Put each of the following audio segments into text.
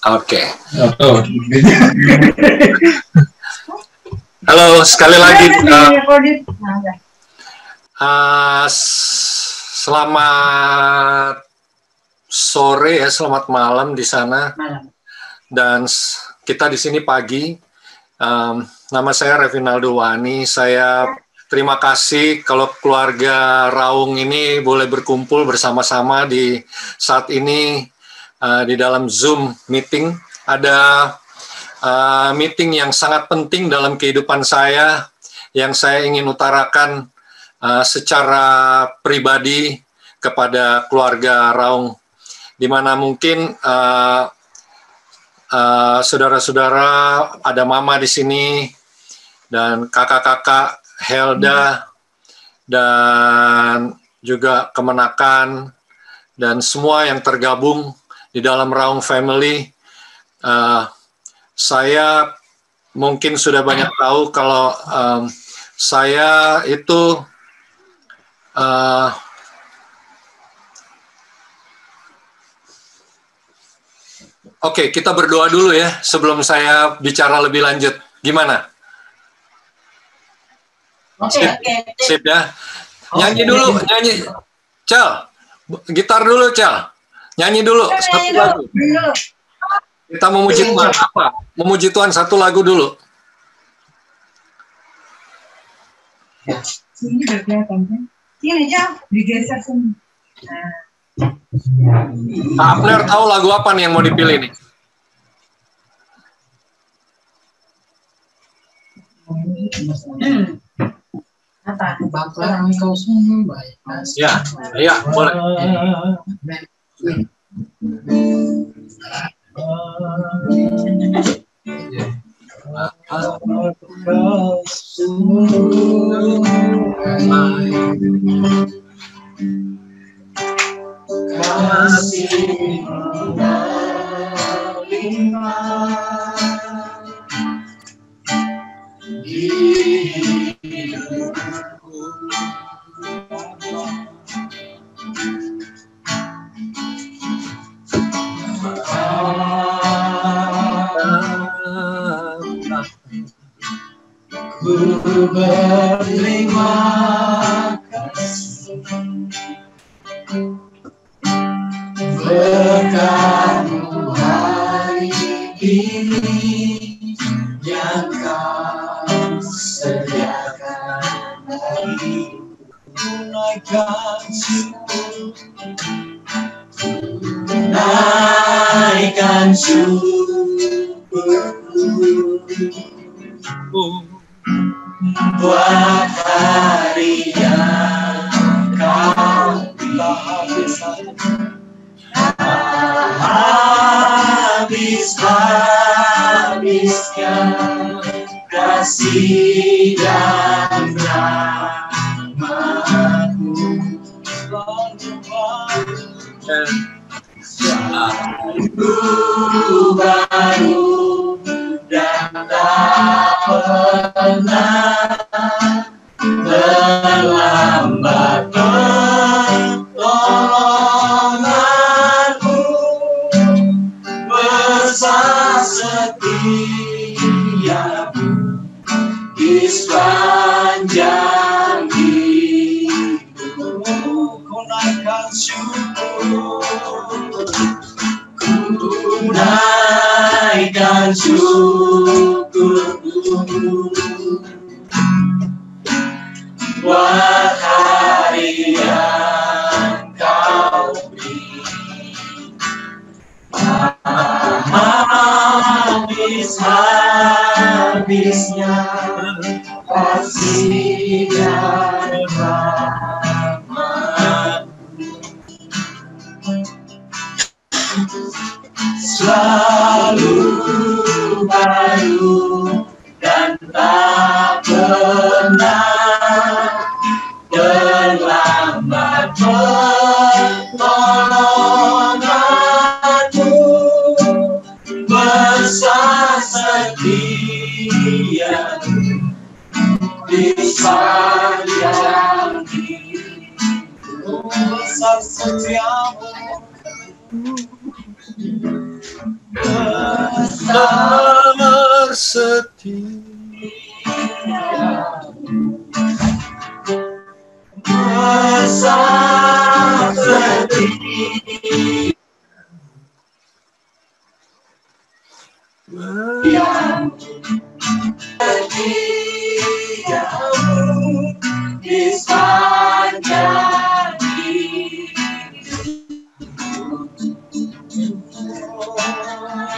Oke. Halo, sekali lagi. Selamat sore ya, selamat malam di sana. Dan kita di sini pagi. Nama saya Revinaldo Wani. Saya terima kasih kalau keluarga Raung ini boleh berkumpul bersama-sama di saat ini di dalam Zoom meeting. Ada meeting yang sangat penting dalam kehidupan saya yang saya ingin utarakan secara pribadi kepada keluarga Raung, di mana mungkin saudara-saudara, ada mama di sini dan kakak-kakak Helda dan juga kemenakan dan semua yang tergabung di dalam Raung Family. Saya mungkin sudah banyak tahu kalau saya itu Oke, kita berdoa dulu ya sebelum saya bicara lebih lanjut. Gimana? Sip ya. Nyanyi dulu, nyanyi. Cel, gitar dulu, Cel. Nyanyi dulu satu lagu. Kita memuji Tuhan apa? Memuji Tuhan satu lagu dulu. Sini berkelihatan kan? Sini aja, digeser sini. Pak Abner tahu lagu apa nih yang mau dipilih nih? Apa? Bapa engkau sungguh baik. Ya, iya, boleh. Kasih di hidupku, ku berterima kasih berkat-Mu hari ini yang Kau sediakan bagiku. Naikkan syukurku buat hari yang Kau habis-habiskan kasih dan rahmat-Mu baru dan tak pernah terlambat pertolongan-Mu, besar setia-Mu di sepanjang hidupku. Ku naikkan syukur, ku naikkan syukurku buat hari yang Kau beri. Habis-habisnya kasih dan rahmat, selalu baru dan tak pernah terlambat pertolongan-Mu, besar setia-Mu di sepanjang hidupku. Besar setia-Mu bersetia. Masa sedih setiamu di sepanjang hidup.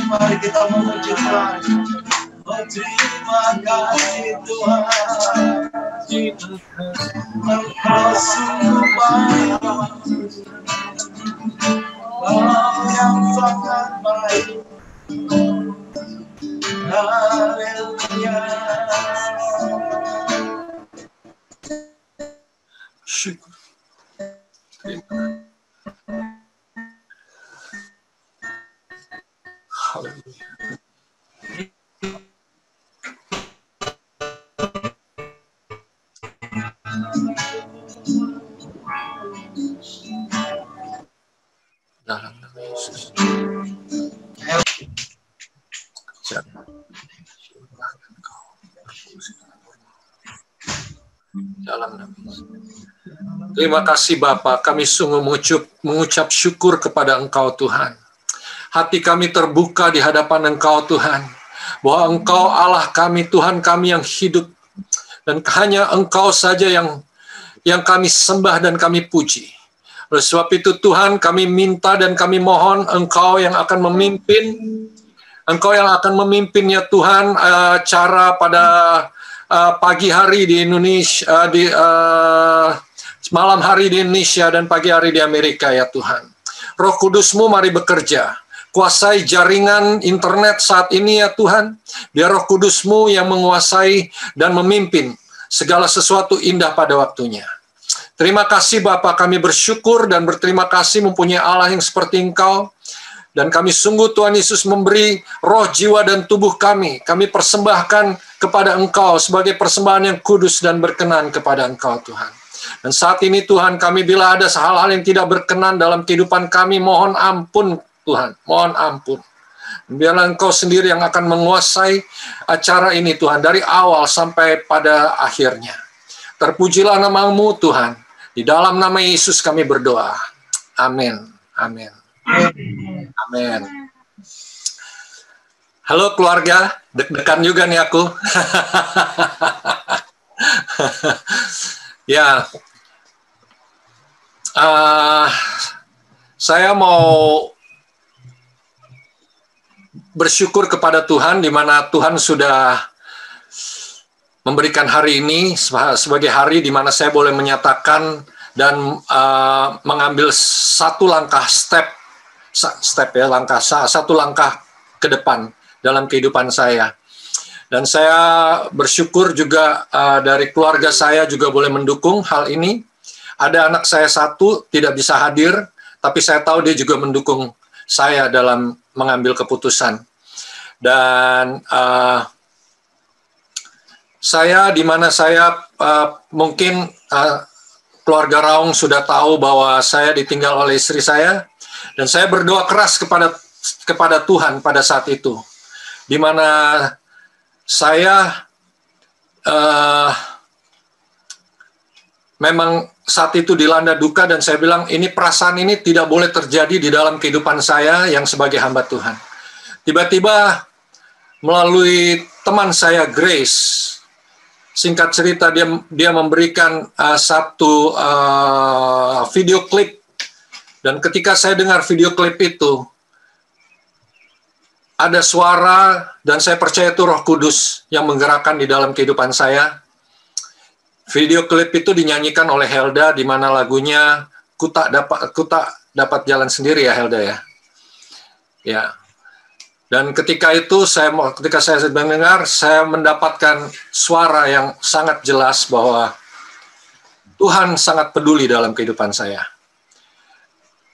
Mari kita memuji Tuhan. Oh, terima kasih Tuhan. Engkau sungguh baik, Engkau yang sangat baik. Haleluya. Syukur. Haleluya. Dalam nama Yesus. Dalam nama Yesus. Terima kasih Bapa, kami sungguh mengucap syukur kepada Engkau Tuhan. Hati kami terbuka di hadapan Engkau Tuhan, bahwa Engkau Allah kami, Tuhan kami yang hidup, dan hanya Engkau saja yang kami sembah dan kami puji. Oleh sebab itu Tuhan, kami minta dan kami mohon Engkau yang akan memimpin, Engkau yang akan memimpin ya Tuhan, acara pada pagi hari di Indonesia, di malam hari di Indonesia dan pagi hari di Amerika ya Tuhan. Roh Kudus-Mu mari bekerja. Kuasai jaringan internet saat ini ya Tuhan. Biar Roh Kudus-Mu yang menguasai dan memimpin segala sesuatu indah pada waktunya. Terima kasih Bapa, kami bersyukur dan berterima kasih mempunyai Allah yang seperti Engkau. Dan kami sungguh Tuhan Yesus memberi roh, jiwa, dan tubuh kami. Kami persembahkan kepada Engkau sebagai persembahan yang kudus dan berkenan kepada Engkau Tuhan. Dan saat ini Tuhan, kami bila ada hal-hal yang tidak berkenan dalam kehidupan kami, mohon ampun Tuhan, mohon ampun. Biarlah Engkau sendiri yang akan menguasai acara ini Tuhan, dari awal sampai pada akhirnya. Terpujilah nama-Mu Tuhan. Di dalam nama Yesus kami berdoa. Amin. Amin. Amin. Halo keluarga, deg-degan juga nih aku. Ya, saya mau bersyukur kepada Tuhan di mana Tuhan sudah memberikan hari ini sebagai hari di mana saya boleh menyatakan dan mengambil satu langkah satu langkah ke depan dalam kehidupan saya. Dan saya bersyukur juga dari keluarga saya juga boleh mendukung hal ini. Ada anak saya satu tidak bisa hadir, tapi saya tahu dia juga mendukung saya dalam mengambil keputusan. Dan saya di mana saya mungkin keluarga Raung sudah tahu bahwa saya ditinggal oleh istri saya, dan saya berdoa keras kepada Tuhan pada saat itu, di mana saya memang saat itu dilanda duka, dan saya bilang ini perasaan ini tidak boleh terjadi di dalam kehidupan saya yang sebagai hamba Tuhan. Tiba-tiba melalui teman saya Grace, singkat cerita dia memberikan satu video klip, dan ketika saya dengar video klip itu ada suara, dan saya percaya itu Roh Kudus yang menggerakkan di dalam kehidupan saya. Video klip itu dinyanyikan oleh Helda, di mana lagunya Ku tak dapat jalan sendiri ya Helda ya. Ya. Dan ketika itu ketika saya mendengar, saya mendapatkan suara yang sangat jelas bahwa Tuhan sangat peduli dalam kehidupan saya.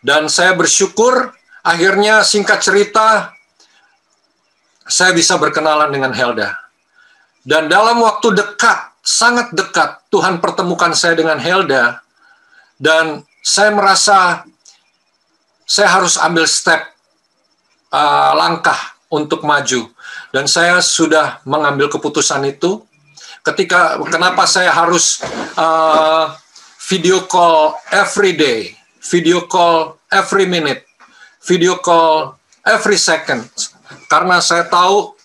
Dan saya bersyukur akhirnya singkat cerita saya bisa berkenalan dengan Helda. Dan dalam waktu dekat, sangat dekat, Tuhan pertemukan saya dengan Helda, dan saya merasa saya harus ambil langkah untuk maju. Dan saya sudah mengambil keputusan itu. Kenapa saya harus video call every day, video call every minute, video call every second. Karena saya tahu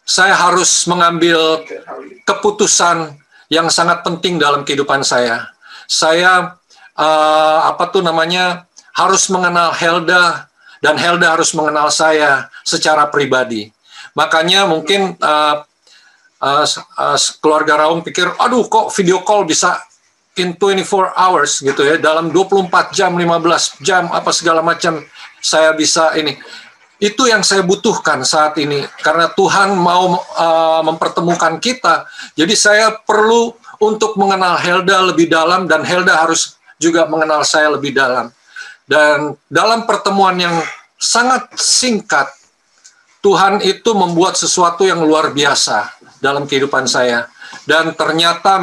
saya harus mengambil keputusan yang sangat penting dalam kehidupan saya. Saya harus mengenal Helda, dan Helda harus mengenal saya secara pribadi. Makanya mungkin keluarga Raung pikir, aduh kok video call bisa in 24 hours gitu ya, dalam 24 jam, 15 jam, apa segala macam saya bisa ini. Itu yang saya butuhkan saat ini, karena Tuhan mau mempertemukan kita. Jadi saya perlu untuk mengenal Helda lebih dalam, dan Helda harus juga mengenal saya lebih dalam. Dan dalam pertemuan yang sangat singkat, Tuhan itu membuat sesuatu yang luar biasa dalam kehidupan saya. Dan ternyata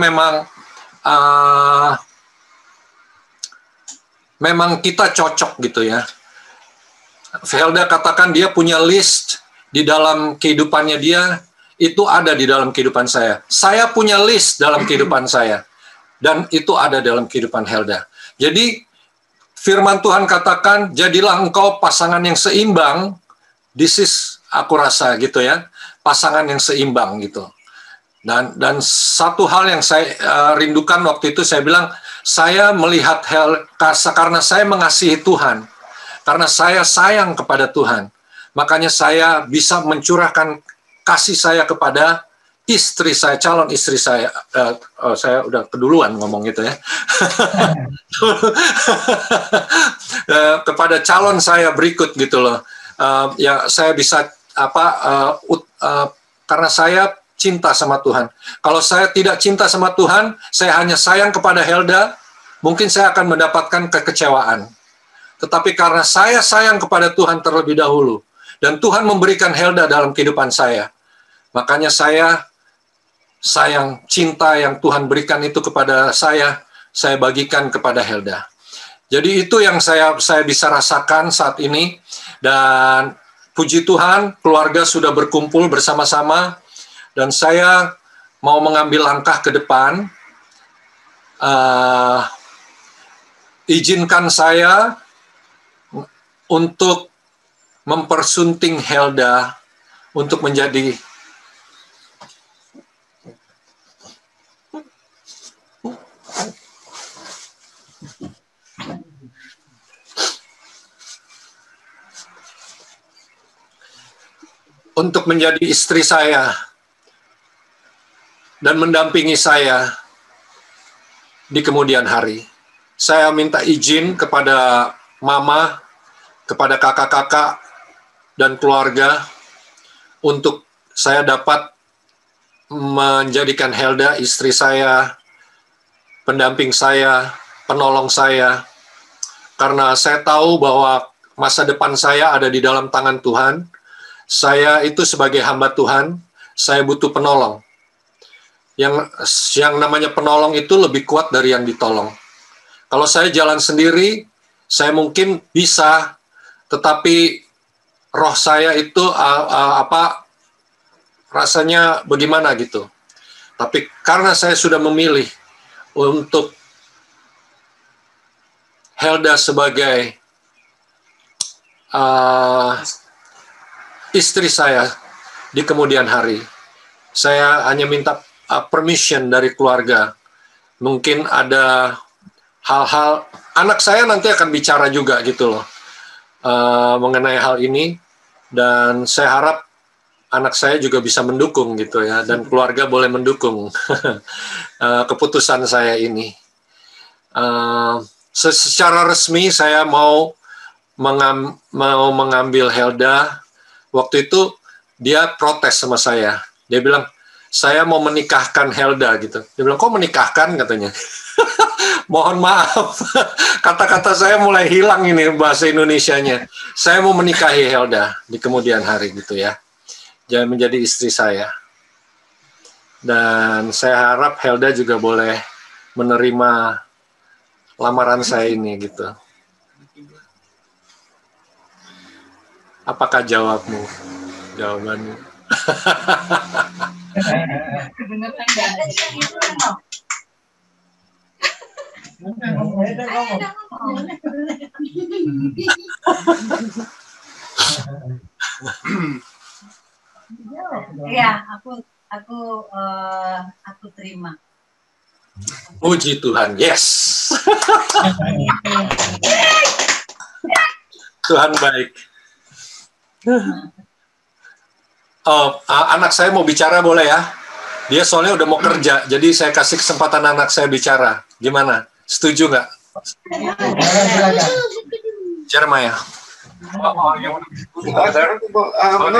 memang kita cocok gitu ya. Helda katakan dia punya list di dalam kehidupannya dia, itu ada di dalam kehidupan saya. Saya punya list dalam kehidupan saya, dan itu ada dalam kehidupan Helda. Jadi firman Tuhan katakan, jadilah engkau pasangan yang seimbang. This is, aku rasa gitu ya, pasangan yang seimbang gitu. Dan satu hal yang saya rindukan waktu itu, saya bilang, saya melihat karena saya mengasihi Tuhan, karena saya sayang kepada Tuhan, makanya saya bisa mencurahkan kasih saya kepada istri saya, calon istri saya. Saya udah keduluan ngomong gitu ya. Kepada calon saya berikut gitu loh. Ya saya bisa karena saya cinta sama Tuhan. Kalau saya tidak cinta sama Tuhan, saya hanya sayang kepada Helda, mungkin saya akan mendapatkan kekecewaan. Tetapi karena saya sayang kepada Tuhan terlebih dahulu, dan Tuhan memberikan Helda dalam kehidupan saya, makanya saya sayang, cinta yang Tuhan berikan itu kepada saya bagikan kepada Helda. Jadi itu yang saya bisa rasakan saat ini. Dan puji Tuhan, keluarga sudah berkumpul bersama-sama, dan saya mau mengambil langkah ke depan. Izinkan saya untuk mempersunting Helda untuk menjadi istri saya dan mendampingi saya di kemudian hari. Saya minta izin kepada mama, kepada kakak-kakak dan keluarga untuk saya dapat menjadikan Helda istri saya, pendamping saya, penolong saya, karena saya tahu bahwa masa depan saya ada di dalam tangan Tuhan. Saya itu sebagai hamba Tuhan, saya butuh penolong. Yang namanya penolong itu lebih kuat dari yang ditolong. Kalau saya jalan sendiri, saya mungkin bisa, tetapi roh saya itu rasanya bagaimana gitu. Tapi karena saya sudah memilih untuk Helda sebagai istri saya di kemudian hari, saya hanya minta permission dari keluarga. Mungkin ada hal-hal, anak saya nanti akan bicara juga gitu loh, mengenai hal ini, dan saya harap anak saya juga bisa mendukung gitu ya, dan keluarga boleh mendukung keputusan saya ini. Secara resmi saya mau mengambil Helda. Waktu itu dia protes sama saya. Dia bilang, saya mau menikahkan Helda gitu. Dia bilang, kok menikahkan katanya. Mohon maaf, kata-kata saya mulai hilang ini bahasa Indonesianya. Saya mau menikahi Helda di kemudian hari gitu ya. Jangan menjadi istri saya. Dan saya harap Helda juga boleh menerima lamaran saya ini gitu. Apakah jawabmu? Jawabanmu. Kebenaran nggak ada yang itu kan? Iya, aku terima. Puji Tuhan, yes. Tuhan baik. Oh, anak saya mau bicara boleh ya? Dia soalnya udah mau kerja, jadi saya kasih kesempatan anak saya bicara. Gimana? Setuju nggak? Jeremiah. No,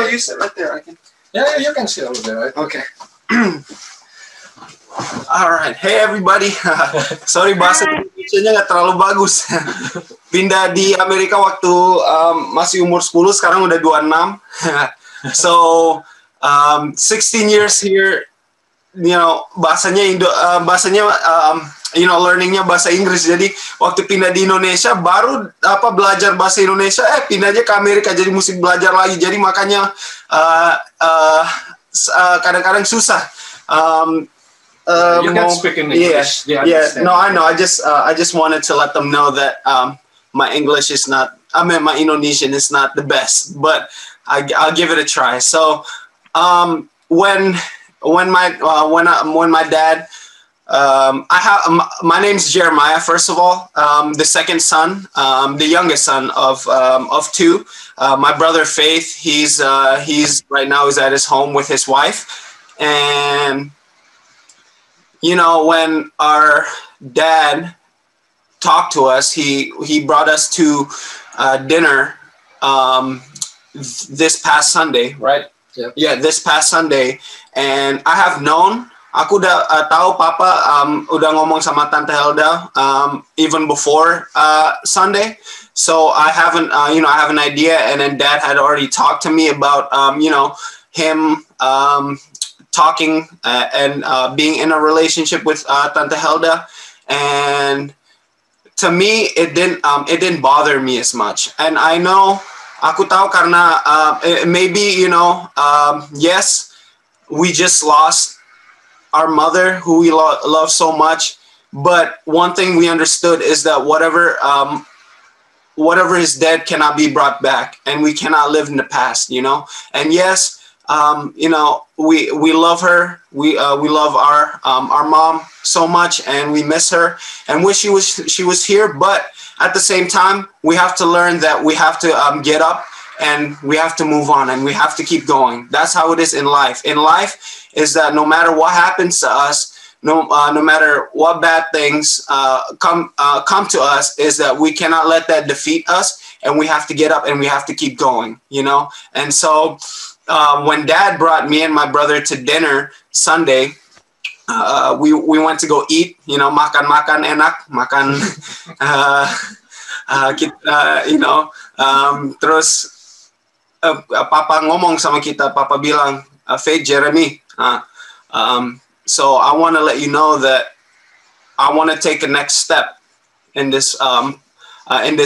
you sit right there. I can. Yeah, you can sit over there. Right? Okay. All right. Hey everybody. Sorry bahasa Indonesia-nya nggak terlalu bagus. Pindah di Amerika waktu masih umur 10, sekarang udah 26. So 16 years here. You know, bahasanya learningnya bahasa Inggris. Jadi waktu pindah di Indonesia baru belajar bahasa Indonesia, pindahnya ke Amerika jadi mesti belajar lagi. Jadi makanya kadang-kadang susah. You can speak in English. Yeah. No, I know. I just wanted to let them know that my English is not. My Indonesian is not the best, but I'll give it a try. So when my dad, my name's Jeremiah. First of all, the second son, the youngest son of two. My brother Faith, he's right now is at his home with his wife, and you know, when our dad talked to us, he brought us to dinner this past Sunday, right? Yep. Yeah, this past Sunday, and I have known. Aku udah tahu Papa udah ngomong sama Tante Helda even before Sunday, so I haven't I have an idea, and then Dad had already talked to me about him talking and being in a relationship with Tante Helda, and to me it didn't bother me as much, and I know. Aku tahu karena maybe yes, we just lost our mother who we love so much, but one thing we understood is that whatever is dead cannot be brought back, and we cannot live in the past, and yes, we love her, we love our mom so much, and we miss her and wish she was here, but at the same time, we have to learn that we have to get up, and we have to move on, and we have to keep going. That's how it is in life. In life is that no matter what happens to us, no matter what bad things come to us, is that we cannot let that defeat us, and we have to get up and we have to keep going. And so when Dad brought me and my brother to dinner Sunday, we went to go eat, makan enak, makan terus Papa ngomong sama kita, Papa bilang, Faith, Jeremy, so I want to let you know that I want to take a next step in this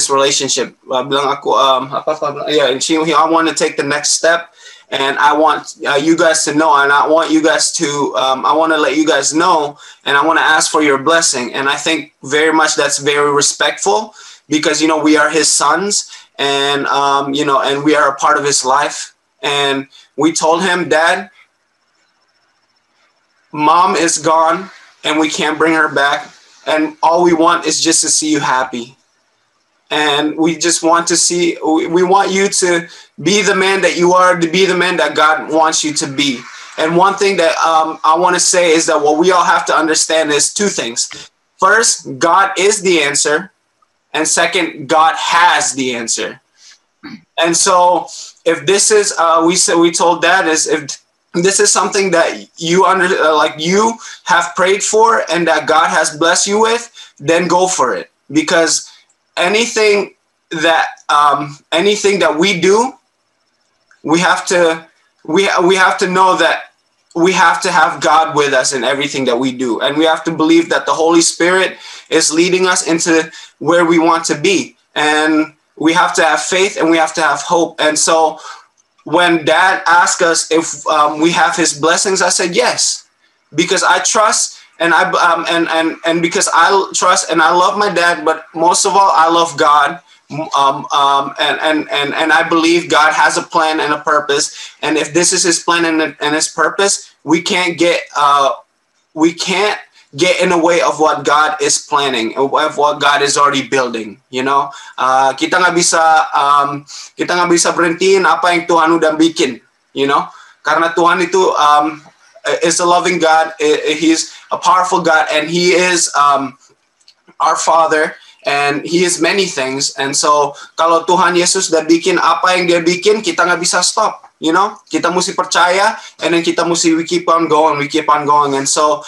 relationship. Bilang aku I want to take the next step. And I want you guys to know, and I want you guys to, I want to let you guys know, and I want to ask for your blessing. And I think very much that's very respectful, because, we are his sons, and, and we are a part of his life. And we told him, Dad, Mom is gone, and we can't bring her back. And all we want is just to see you happy. And we just want to see, we want you to be the man that you are, to be the man that God wants you to be. And one thing that I want to say is that what we all have to understand is two things. First, God is the answer. And second, God has the answer. And so if this is, we told Dad, is if this is something that you you have prayed for and that God has blessed you with, then go for it. Because anything that we do, we have to know that we have to have God with us in everything that we do, and we have to believe that the Holy Spirit is leading us into where we want to be. And we have to have faith and we have to have hope. And so when Dad asked us if we have his blessings, I said yes, because I trust and and because I trust and I love my dad, but most of all, I love God. And I believe God has a plan and a purpose. And if this is his plan and his purpose, we can't get in the way of what God is planning, of what God is already building. You know, kita nggak bisa berhentiin apa yang Tuhan udah bikin. You know, karena Tuhan itu is a loving God. He's a powerful God, and He is our Father, and He is many things. And so, kalau Tuhan Yesus udah bikin apa yang Dia bikin, kita nggak bisa stop. You know, kita mesti percaya, and then kita mesti we keep on going. And so,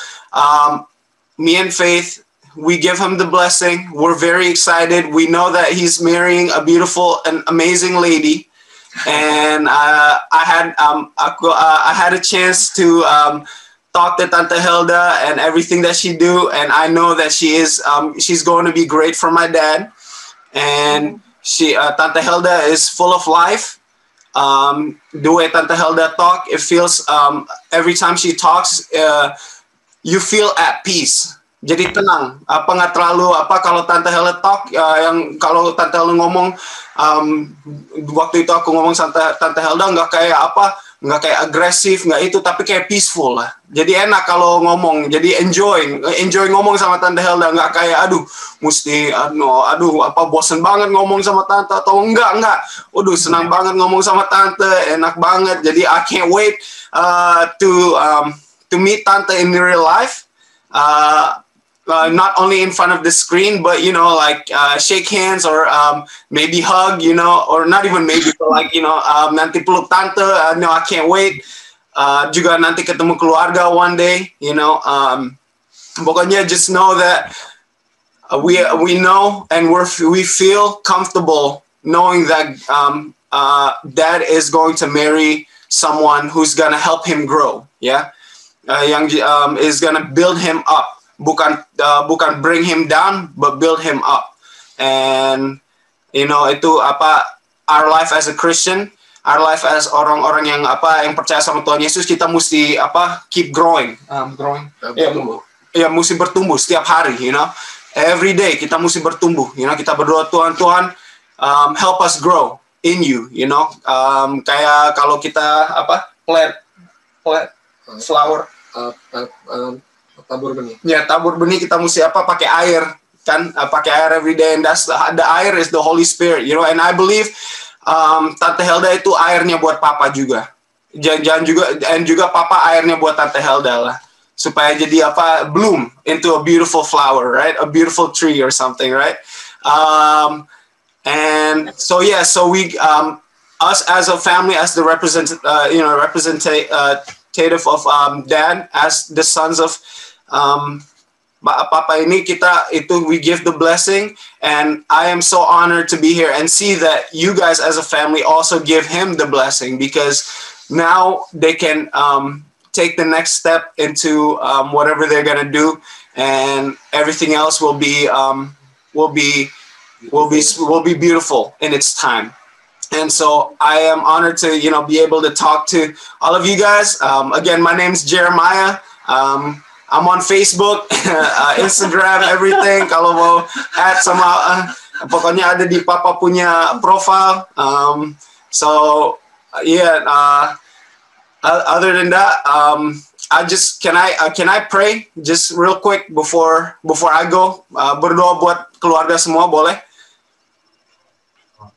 me and Faith, we give him the blessing. We're very excited. We know that he's marrying a beautiful and amazing lady. And I had a chance to talk to Tante Hilda and everything that she do, and I know that she's going to be great for my dad. And Tante Hilda is full of life. The way Tante Hilda talk, it feels every time she talks, you feel at peace. Jadi tenang. Nggak terlalu kalau Tante Hilda talk, yang kalau Tante Hilda ngomong, waktu itu aku ngomong sama Tante Hilda nggak kayak agresif, nggak itu, tapi kayak peaceful lah. Jadi enak kalau ngomong, jadi enjoy ngomong sama Tante Hilda, nggak kayak bosen banget ngomong sama Tante, atau enggak, senang banget ngomong sama Tante, enak banget. Jadi I can't wait to meet Tante in real life. Not only in front of the screen, but like shake hands or maybe hug, or not even maybe, but like nanti peluk Tante. No, I can't wait. Juga nanti ketemu keluarga one day, pokoknya just know that we know and we feel comfortable knowing that Dad is going to marry someone who's gonna help him grow, yang is gonna build him up. Bukan bring him down, but build him up. And itu our life as a Christian, our life as orang-orang yang percaya sama Tuhan Yesus, kita mesti keep growing. Mesti bertumbuh setiap hari, every day kita mesti bertumbuh. Kita berdoa, Tuhan help us grow in you, kayak kalau kita plant flower, tabur benih. Tabur benih, kita mesti pakai air kan, pakai air every day, and that's the air is the Holy Spirit, and I believe Tante Hilda itu airnya buat Papa juga. Jangan juga Papa airnya buat Tante Hilda lah, supaya jadi bloom into a beautiful flower, right? A beautiful tree or something, right? And so we us as a family, as the representative of Dad, as the sons of Papa ini, we give the blessing, and I am so honored to be here and see that you guys as a family also give him the blessing, because now they can take the next step into whatever they're gonna do, and everything else will be beautiful in its time. And so I am honored to be able to talk to all of you guys. Again, my name's Jeremiah. I'm on Facebook, Instagram, everything. Kalau mau add sama, pokoknya ada di Papa punya profile. Other than that, can I pray just real quick before I go? Berdoa buat keluarga semua, boleh?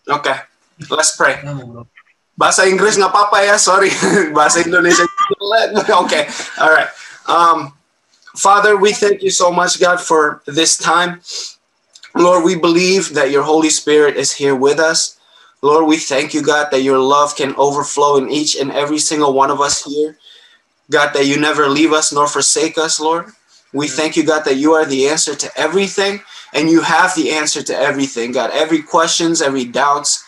Okay, let's pray. Bahasa Inggris nggak apa-apa ya, sorry. Bahasa Indonesia. Okay, all right. Father, we thank you so much, God, for this time. Lord, we believe that your Holy Spirit is here with us. Lord, we thank you, God, that your love can overflow in each and every single one of us here. God, that you never leave us nor forsake us, Lord. We thank you, God, that you are the answer to everything, and you have the answer to everything, God. Every questions, every doubts,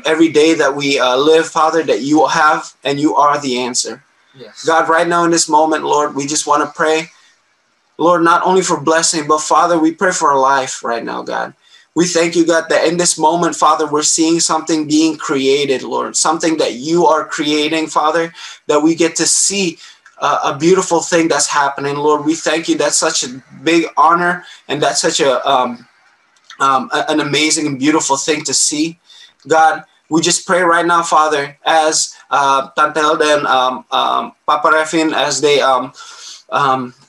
every day that we live, Father, that you have, and you are the answer. Yes. God, right now in this moment, Lord, we just want to pray, Lord, not only for blessing, but Father, we pray for our life right now, God. We thank you, God, that in this moment, Father, we're seeing something being created, Lord, something that you are creating, Father, that we get to see a beautiful thing that's happening, Lord. We thank you. That's such a big honor, and that's such an amazing and beautiful thing to see. God, we just pray right now, Father, as Tante Hilda and Papa Refin, as they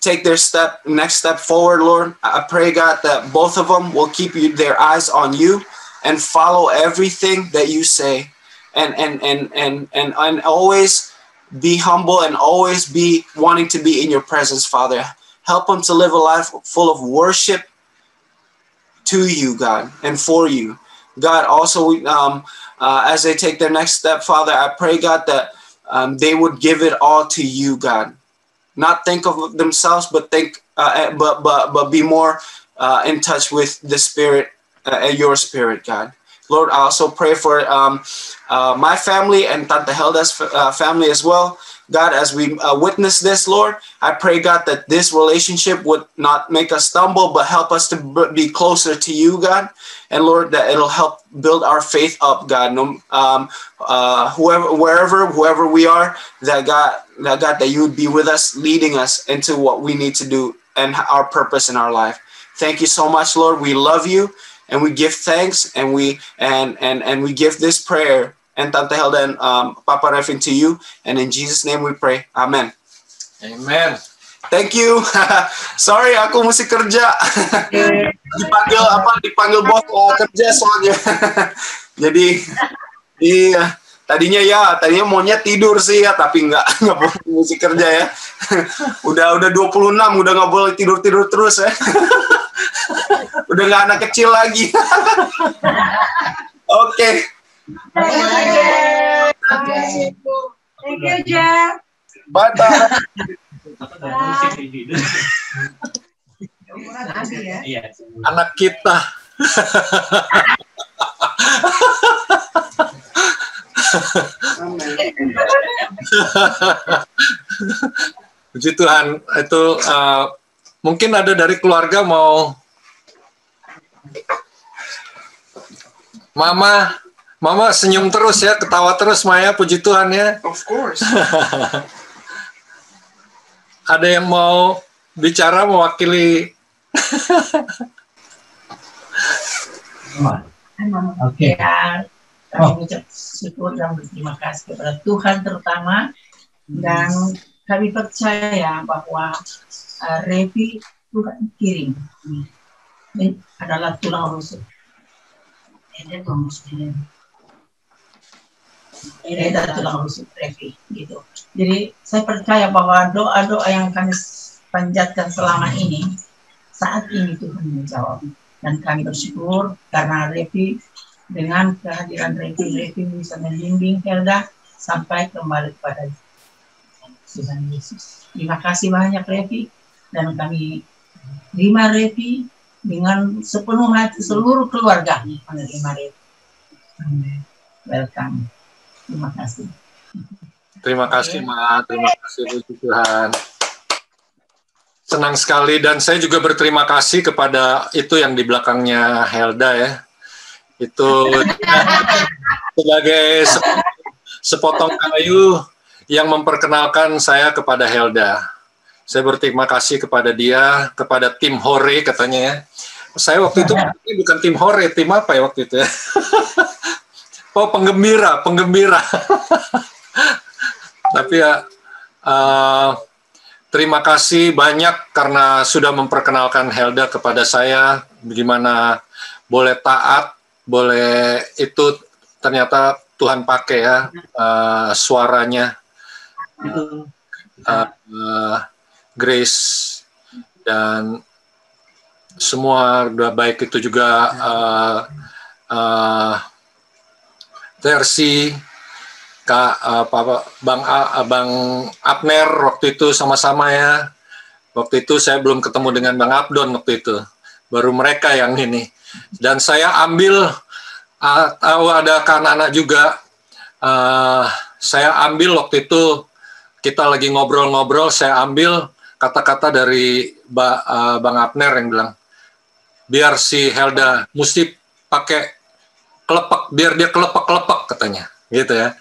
take their next step forward, Lord. I pray, God, that both of them will keep their eyes on you and follow everything that you say, and always be humble and always be wanting to be in your presence, Father. Help them to live a life full of worship to you, God, and for you. God, also, as they take their next step, Father, I pray, God, that they would give it all to you, God. Not think of themselves, but think, but be more in touch with the Spirit, your Spirit, God. Lord, I also pray for my family and Tante Hilda's family as well. God, as we witness this, Lord, I pray, God, that this relationship would not make us stumble, but help us to be closer to you, God. And Lord, that it'll help build our faith up, God. Whoever we are, that you would be with us, leading us into what we need to do and our purpose in our life. Thank you so much, Lord. We love you, and we give thanks, and we give this prayer and Tante Hilda and Papa Refin to you, and in Jesus' name we pray. Amen. Amen. Thank you. Sorry, aku mesti kerja. dipanggil bos kerja soalnya. Jadi tadinya maunya tidur sih ya, tapi nggak boleh, mesti kerja ya. udah 26, udah nggak boleh tidur terus ya. Udah nggak anak kecil lagi. Oke. Thank you, Jeff. Bye-bye. Anak kita. Puji Tuhan. Itu mungkin ada dari keluarga mau. Mama senyum terus ya, ketawa terus Maya, puji Tuhan ya. Of course. Ada yang mau bicara mewakili? Oke. Kami ucap syukur dan berterima kasih kepada Tuhan terutama, dan kami percaya bahwa Revi Tuhan kirim ini adalah tulang rusuk. Ini tulang rusuk Revi gitu. Jadi saya percaya bahwa doa-doa yang kami panjatkan selama ini, saat ini Tuhan menjawab, dan kami bersyukur karena Revi, dengan kehadiran Revi bisa membimbing Hilda sampai kembali kepada Tuhan Yesus. Terima kasih banyak Revi, dan kami terima Revi dengan sepenuh hati, seluruh keluarga menerima Revi. Welcome. Terima kasih. Terima kasih, Ma. Terima kasih, puji Tuhan. Senang sekali, dan saya juga berterima kasih kepada itu yang di belakangnya Hilda ya. Itu sebagai sepotong kayu yang memperkenalkan saya kepada Hilda. Saya berterima kasih kepada dia, kepada tim Hore katanya ya. Saya waktu itu bukan tim Hore, tim apa ya waktu itu ya? Oh, penggembira. Tapi ya, terima kasih banyak karena sudah memperkenalkan Hilda kepada saya, bagaimana boleh taat, boleh itu ternyata Tuhan pakai ya suaranya, Grace, dan semua baik itu juga versi Bang Abner waktu itu sama-sama ya. Waktu itu saya belum ketemu dengan Bang Abdon waktu itu. Baru mereka yang ini. Dan saya ambil, tahu ada anak-anak juga, saya ambil waktu itu, kita lagi ngobrol-ngobrol, saya ambil kata-kata dari Bang Abner yang bilang, biar si Hilda mesti pakai kelepek biar dia kelepek-kelepek katanya, gitu ya.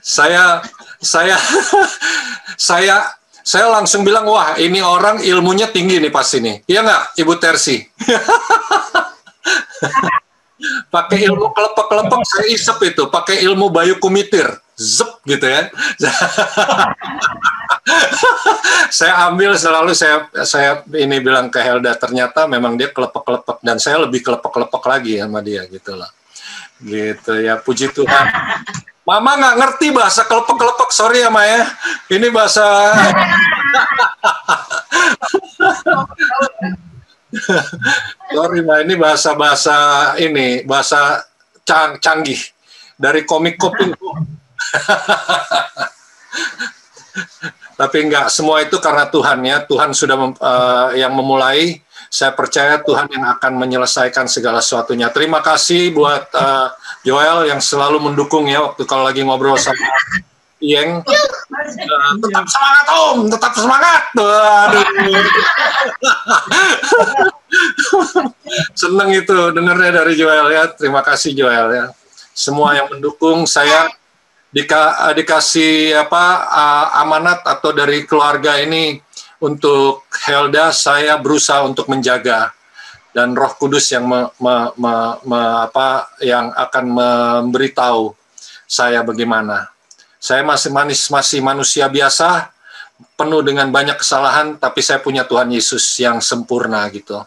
saya langsung bilang, wah ini orang ilmunya tinggi nih pas ini. Iya nggak, Ibu Tersi? Pakai ilmu kelepek-kelepek, saya isep itu. Pakai ilmu Bayu Kumitir, zep gitu ya. Saya ambil selalu, saya ini bilang ke Helda, ternyata memang dia kelepek-kelepek, dan saya lebih kelepek-kelepek lagi sama dia gitu loh. Gitu ya, puji Tuhan. Mama nggak ngerti bahasa kelepek-kelepek, sorry ya Maya. Ini bahasa sorry Ma, ini bahasa ini bahasa canggih dari komik Koping. Tapi enggak, semua itu karena Tuhan ya. Tuhan sudah yang memulai. Saya percaya Tuhan yang akan menyelesaikan segala sesuatunya. Terima kasih buat Joel yang selalu mendukung ya waktu kalau lagi ngobrol sama Iyeng. Tetap semangat Om, tetap semangat. Aduh. Seneng itu dengernya dari Joel ya. Terima kasih Joel ya. Semua yang mendukung saya dikasih amanat atau dari keluarga ini untuk Helda, saya berusaha untuk menjaga, dan Roh Kudus yang yang akan memberitahu saya bagaimana. Saya masih manusia biasa, penuh dengan banyak kesalahan, tapi saya punya Tuhan Yesus yang sempurna gitu.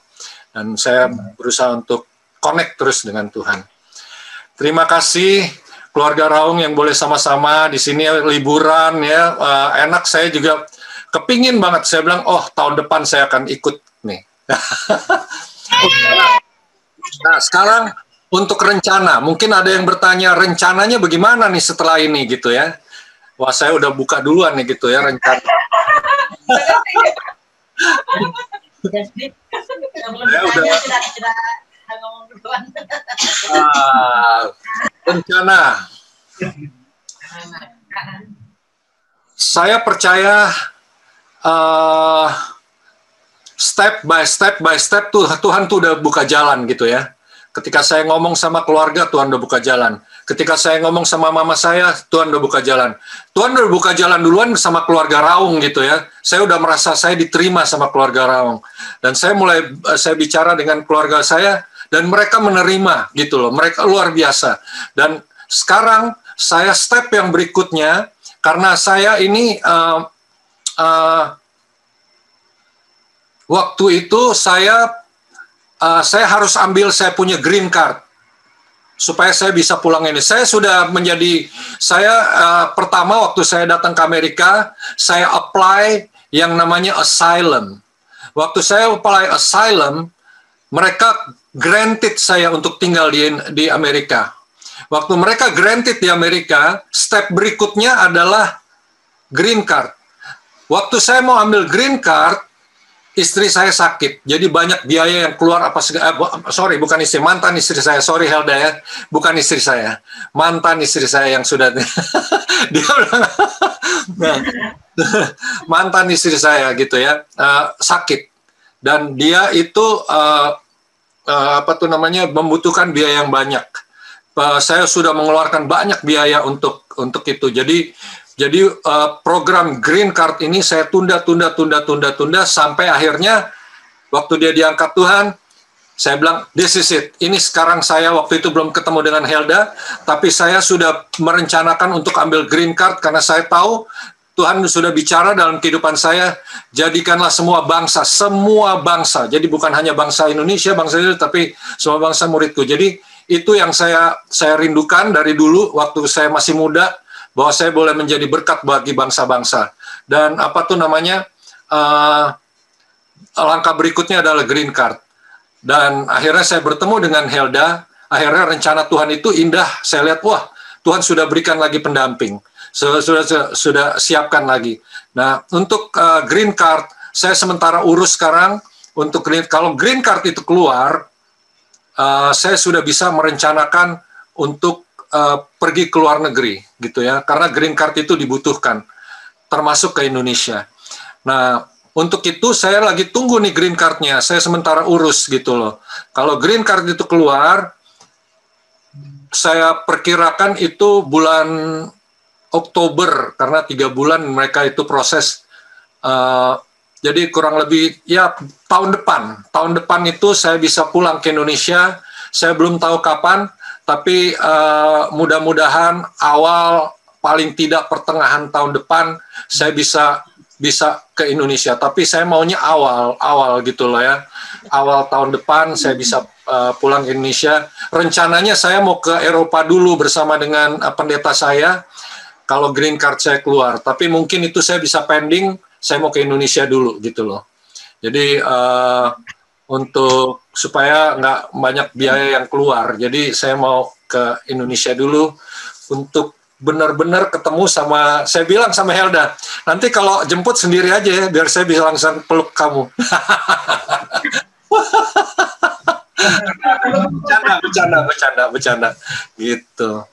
Dan saya berusaha untuk connect terus dengan Tuhan. Terima kasih keluarga Raung yang boleh sama-sama di sini liburan ya. Enak, saya juga kepingin banget. Saya bilang, oh tahun depan saya akan ikut nih. Nah sekarang untuk rencana, mungkin ada yang bertanya rencananya bagaimana nih setelah ini gitu ya. Wah saya udah buka duluan nih gitu ya rencana. Rencana. Saya percaya step by step Tuhan tuh udah buka jalan gitu ya. Ketika saya ngomong sama keluarga, Tuhan udah buka jalan. Ketika saya ngomong sama mama saya, Tuhan udah buka jalan. Tuhan udah buka jalan duluan sama keluarga Raung gitu ya. Saya udah merasa saya diterima sama keluarga Raung. Dan saya bicara dengan keluarga saya, dan mereka menerima gitu loh. Mereka luar biasa. Dan sekarang saya step yang berikutnya, karena saya ini waktu itu saya harus ambil, saya punya green card supaya saya bisa pulang ini. Saya sudah pertama waktu saya datang ke Amerika, saya apply yang namanya asylum. Waktu saya apply asylum, mereka granted saya untuk tinggal di Amerika. Waktu mereka granted di Amerika, step berikutnya adalah green card. Waktu saya mau ambil green card, istri saya sakit, jadi banyak biaya yang keluar bukan istri, mantan istri saya, sorry Helda ya, bukan istri saya, mantan istri saya yang sudah dia bilang, mantan istri saya gitu ya, sakit, dan dia itu membutuhkan biaya yang banyak. Saya sudah mengeluarkan banyak biaya untuk itu, jadi program Green Card ini saya tunda sampai akhirnya waktu dia diangkat Tuhan, saya bilang this is it. Ini sekarang saya waktu itu belum ketemu dengan Helda, tapi saya sudah merencanakan untuk ambil Green Card karena saya tahu Tuhan sudah bicara dalam kehidupan saya, jadikanlah semua bangsa. Jadi bukan hanya bangsa Indonesia, bangsa itu, tapi semua bangsa muridku. Jadi itu yang saya rindukan dari dulu waktu saya masih muda, bahwa saya boleh menjadi berkat bagi bangsa-bangsa. Dan langkah berikutnya adalah green card. Dan akhirnya saya bertemu dengan Helda, akhirnya rencana Tuhan itu indah. Saya lihat, wah, Tuhan sudah berikan lagi pendamping. Sudah siapkan lagi. Nah, untuk green card, saya sementara urus sekarang. Kalau green card itu keluar, saya sudah bisa merencanakan untuk pergi ke luar negeri gitu ya, karena green card itu dibutuhkan termasuk ke Indonesia. Nah, untuk itu saya lagi tunggu nih green card-nya. Saya sementara urus gitu loh. Kalau green card itu keluar, saya perkirakan itu bulan Oktober, karena 3 bulan mereka itu proses. Jadi kurang lebih ya tahun depan itu saya bisa pulang ke Indonesia. Saya belum tahu kapan, tapi mudah-mudahan awal, paling tidak pertengahan tahun depan saya bisa ke Indonesia. Tapi saya maunya awal gitu loh ya. Awal tahun depan saya bisa pulang ke Indonesia. Rencananya saya mau ke Eropa dulu bersama dengan pendeta saya kalau green card saya keluar. Tapi mungkin itu saya bisa pending, saya mau ke Indonesia dulu gitu loh. Jadi untuk supaya nggak banyak biaya yang keluar. Jadi saya mau ke Indonesia dulu untuk benar-benar ketemu sama, saya bilang sama Helda, nanti kalau jemput sendiri aja ya, biar saya bisa langsung peluk kamu. Bercanda gitu.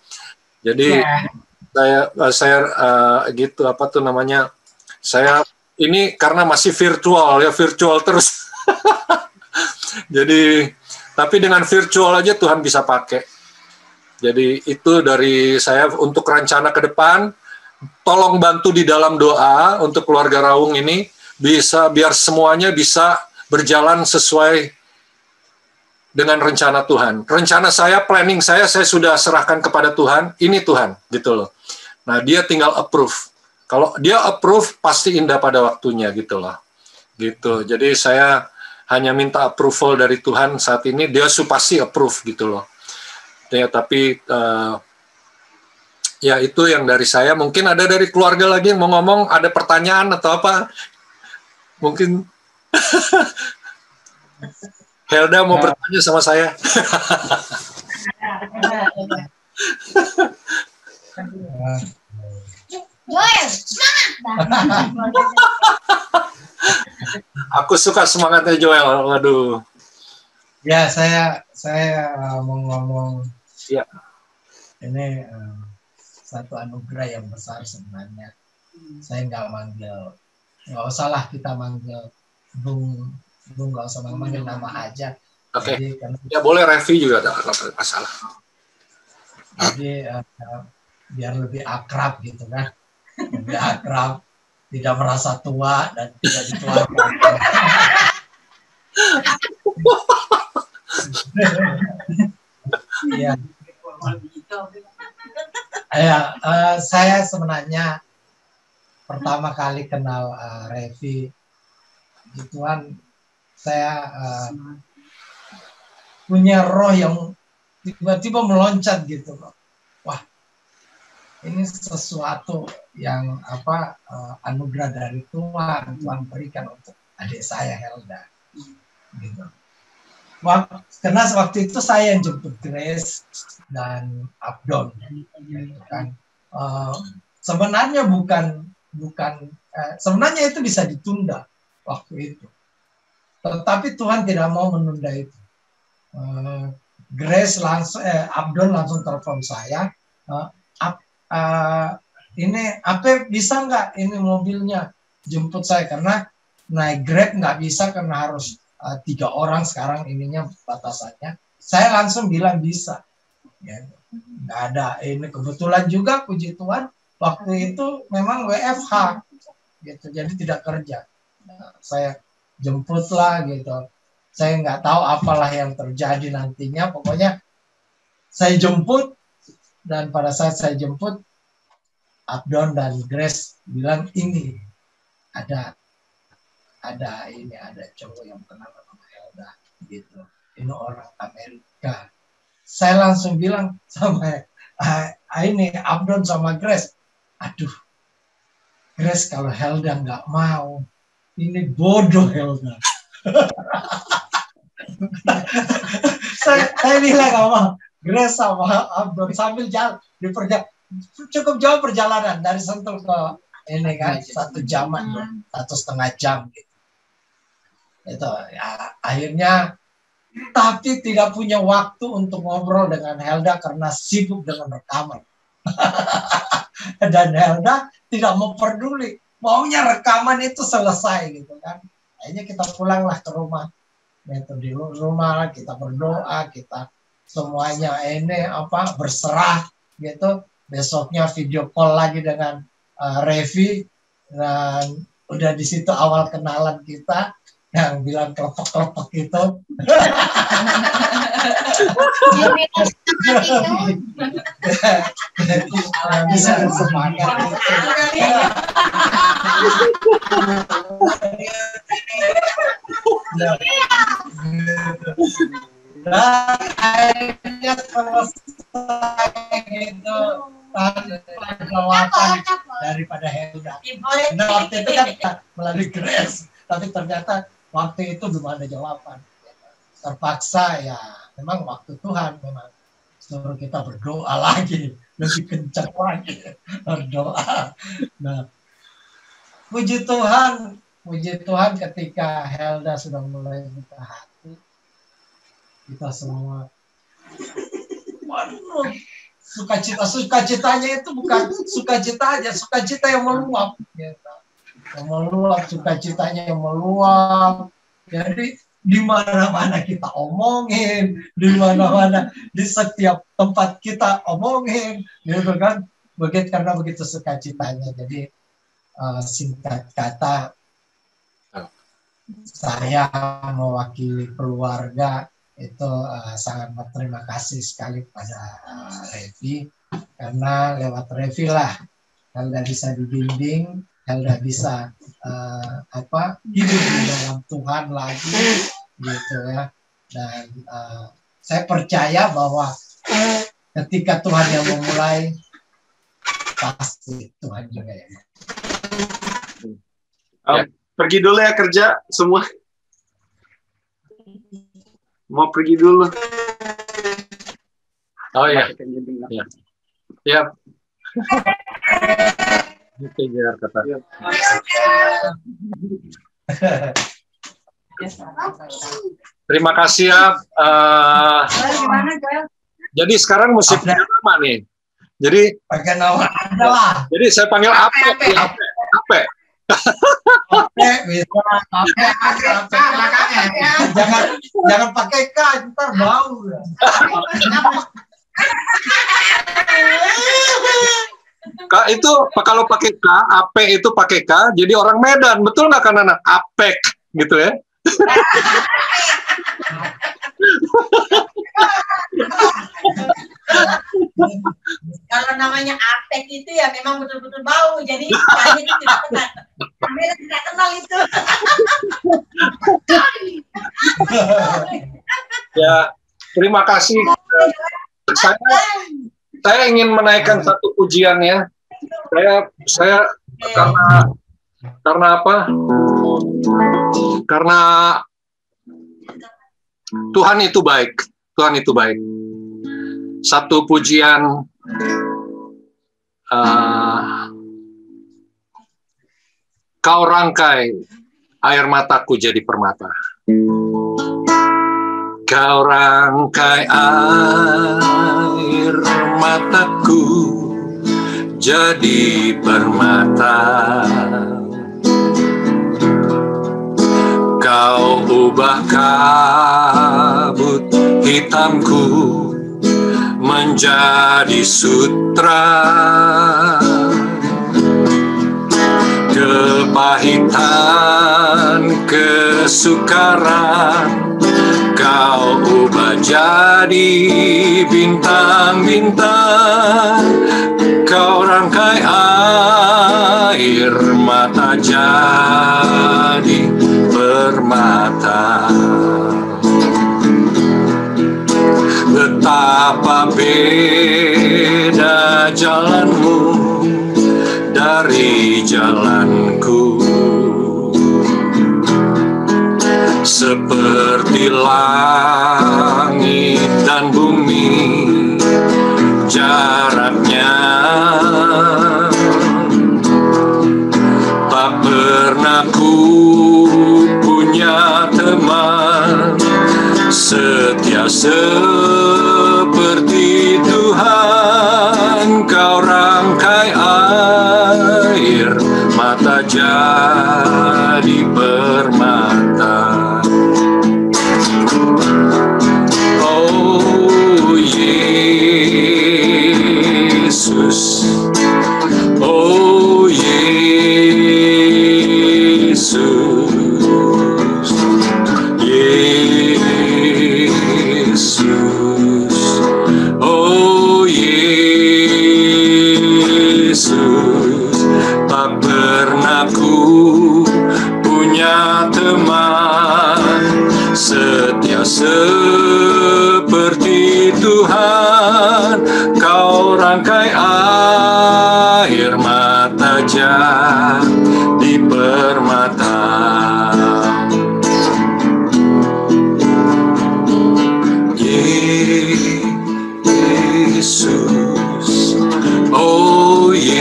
Jadi saya gitu, apa tuh namanya, saya ini karena masih virtual terus. Jadi tapi dengan virtual aja Tuhan bisa pakai. Jadi itu dari saya untuk rencana ke depan. Tolong bantu di dalam doa untuk keluarga Raung ini, bisa biar semuanya bisa berjalan sesuai dengan rencana Tuhan. Rencana saya, planning saya sudah serahkan kepada Tuhan. Ini Tuhan, gitu loh. Nah, dia tinggal approve. Kalau dia approve, pasti indah pada waktunya, gitu loh. Gitu. Jadi saya hanya minta approval dari Tuhan saat ini. Dia pasti approve, gitu loh. Ya, tapi ya itu yang dari saya. Mungkin ada dari keluarga lagi yang mau ngomong, ada pertanyaan atau apa? Mungkin Helda mau bertanya sama saya. Joel, semangat! Aku suka semangatnya Joel. Waduh. Ya, saya mau ngomong. Ya. Ini satu anugerah yang besar sebenarnya. Saya nggak usah lah kita manggil Bung, nggak usah manggil nama aja. Oke. Jadi, ya boleh Revi juga, nggak masalah. Jadi biar lebih akrab gitu kan, lebih akrab, tidak merasa tua dan tidak dituakan. Iya. Saya sebenarnya pertama kali kenal Revi gituan, saya punya roh yang tiba-tiba meloncat gitu loh. Wah, ini sesuatu yang anugerah dari Tuhan berikan untuk adik saya Helda gitu. Karena waktu itu saya yang jemput Grace dan Abdon gitu kan. Sebenarnya sebenarnya itu bisa ditunda waktu itu, tetapi Tuhan tidak mau menunda itu. Grace langsung Abdon langsung telepon saya, ini apa bisa nggak ini mobilnya jemput saya, karena naik Grab nggak bisa karena harus 3 orang sekarang ininya batasannya. Saya langsung bilang bisa, ya, nggak ada ini. Kebetulan juga puji Tuhan waktu itu memang WFH gitu, jadi tidak kerja. Saya jemput lah gitu. Saya nggak tahu apalah yang terjadi nantinya, pokoknya saya jemput, dan pada saat saya jemput Abdon dan Grace bilang ini ada cowok yang kenal sama Helda gitu, ini orang Amerika. Saya langsung bilang sama ini Abdon sama Grace, aduh Grace, kalau Helda nggak mau, ini bodoh Helda. saya bilang sama Grace sama Abdon sambil jalan cukup jauh perjalanan dari Sentul ke ini kan 1 jaman, 1,5 jam gitu. Itu ya, akhirnya tapi tidak punya waktu untuk ngobrol dengan Helda karena sibuk dengan rekaman. Dan Helda tidak mau peduli maunya rekaman itu selesai gitu kan. Akhirnya kita pulanglah ke rumah. Itu di rumah kita berdoa, kita semuanya ini berserah gitu. Besoknya video call lagi dengan Revi, dan udah di situ awal kenalan kita yang bilang kelepek-kelepek itu. Bisa semangat dan akhirnya selesai gitu jawaban daripada Helda. Nah, waktu itu kan melalui Grace, tapi ternyata waktu itu belum ada jawaban. Terpaksa ya, memang waktu Tuhan memang suruh kita berdoa lagi, lebih kencang lagi berdoa. Nah, puji Tuhan ketika Helda sudah mulai buka hati, kita semua, waduh, sukacitanya itu bukan sukacita aja, sukacita yang meluap, gitu. Yang meluap, sukacitanya yang meluap. Jadi di mana-mana kita omongin, di mana-mana, di setiap tempat kita omongin, gitu kan? Karena begitu sukacitanya. Jadi singkat kata, saya mewakili keluarga itu sangat berterima kasih sekali pada Revi, karena lewat Revi lah Helda bisa dibimbing, Helda bisa hidup di dalam Tuhan lagi gitu ya. Dan saya percaya bahwa ketika Tuhan yang memulai, pasti Tuhan juga yang pergi dulu ya kerja semua. Mau pergi dulu. Oh ya. Ya. Siap. Oke, Jakarta. Terima kasih ya. Jadi sekarang musik nama nih. Jadi pakai nama adalah. Jadi saya panggil Ape. Ape. Jangan pakai K, ntar bau. Kak itu kalau pakai K, Ape itu pakai K, jadi orang Medan, betul nggak kan anak? Apek gitu ya? Kalau namanya Apek itu ya memang betul-betul bau, jadi kami itu tidak kenal. Kami tidak kenal itu. Ya, terima kasih. Saya ingin menaikkan satu pujian ya. Saya karena apa? Karena Tuhan itu baik. Tuhan itu baik. Satu pujian kau rangkai air mataku jadi permata. Kau rangkai air mataku jadi permata. Kau ubah kabut hitamku menjadi sutra. Kepahitan, kesukaran Kau ubah jadi bintang-bintang. Kau rangkai air mata jadi permata. Betapa beda jalanmu dari jalanku. Seperti langit dan bumi jaraknya, tak pernah ku punya teman setia seperti Tuhan. Kau rangkai air mata oh Yesus, Yesus, oh Yesus, tak pernah ku punya teman setia seperti Tuhan. Kau rangkai air mata di permata. Yesus, oh Yesus,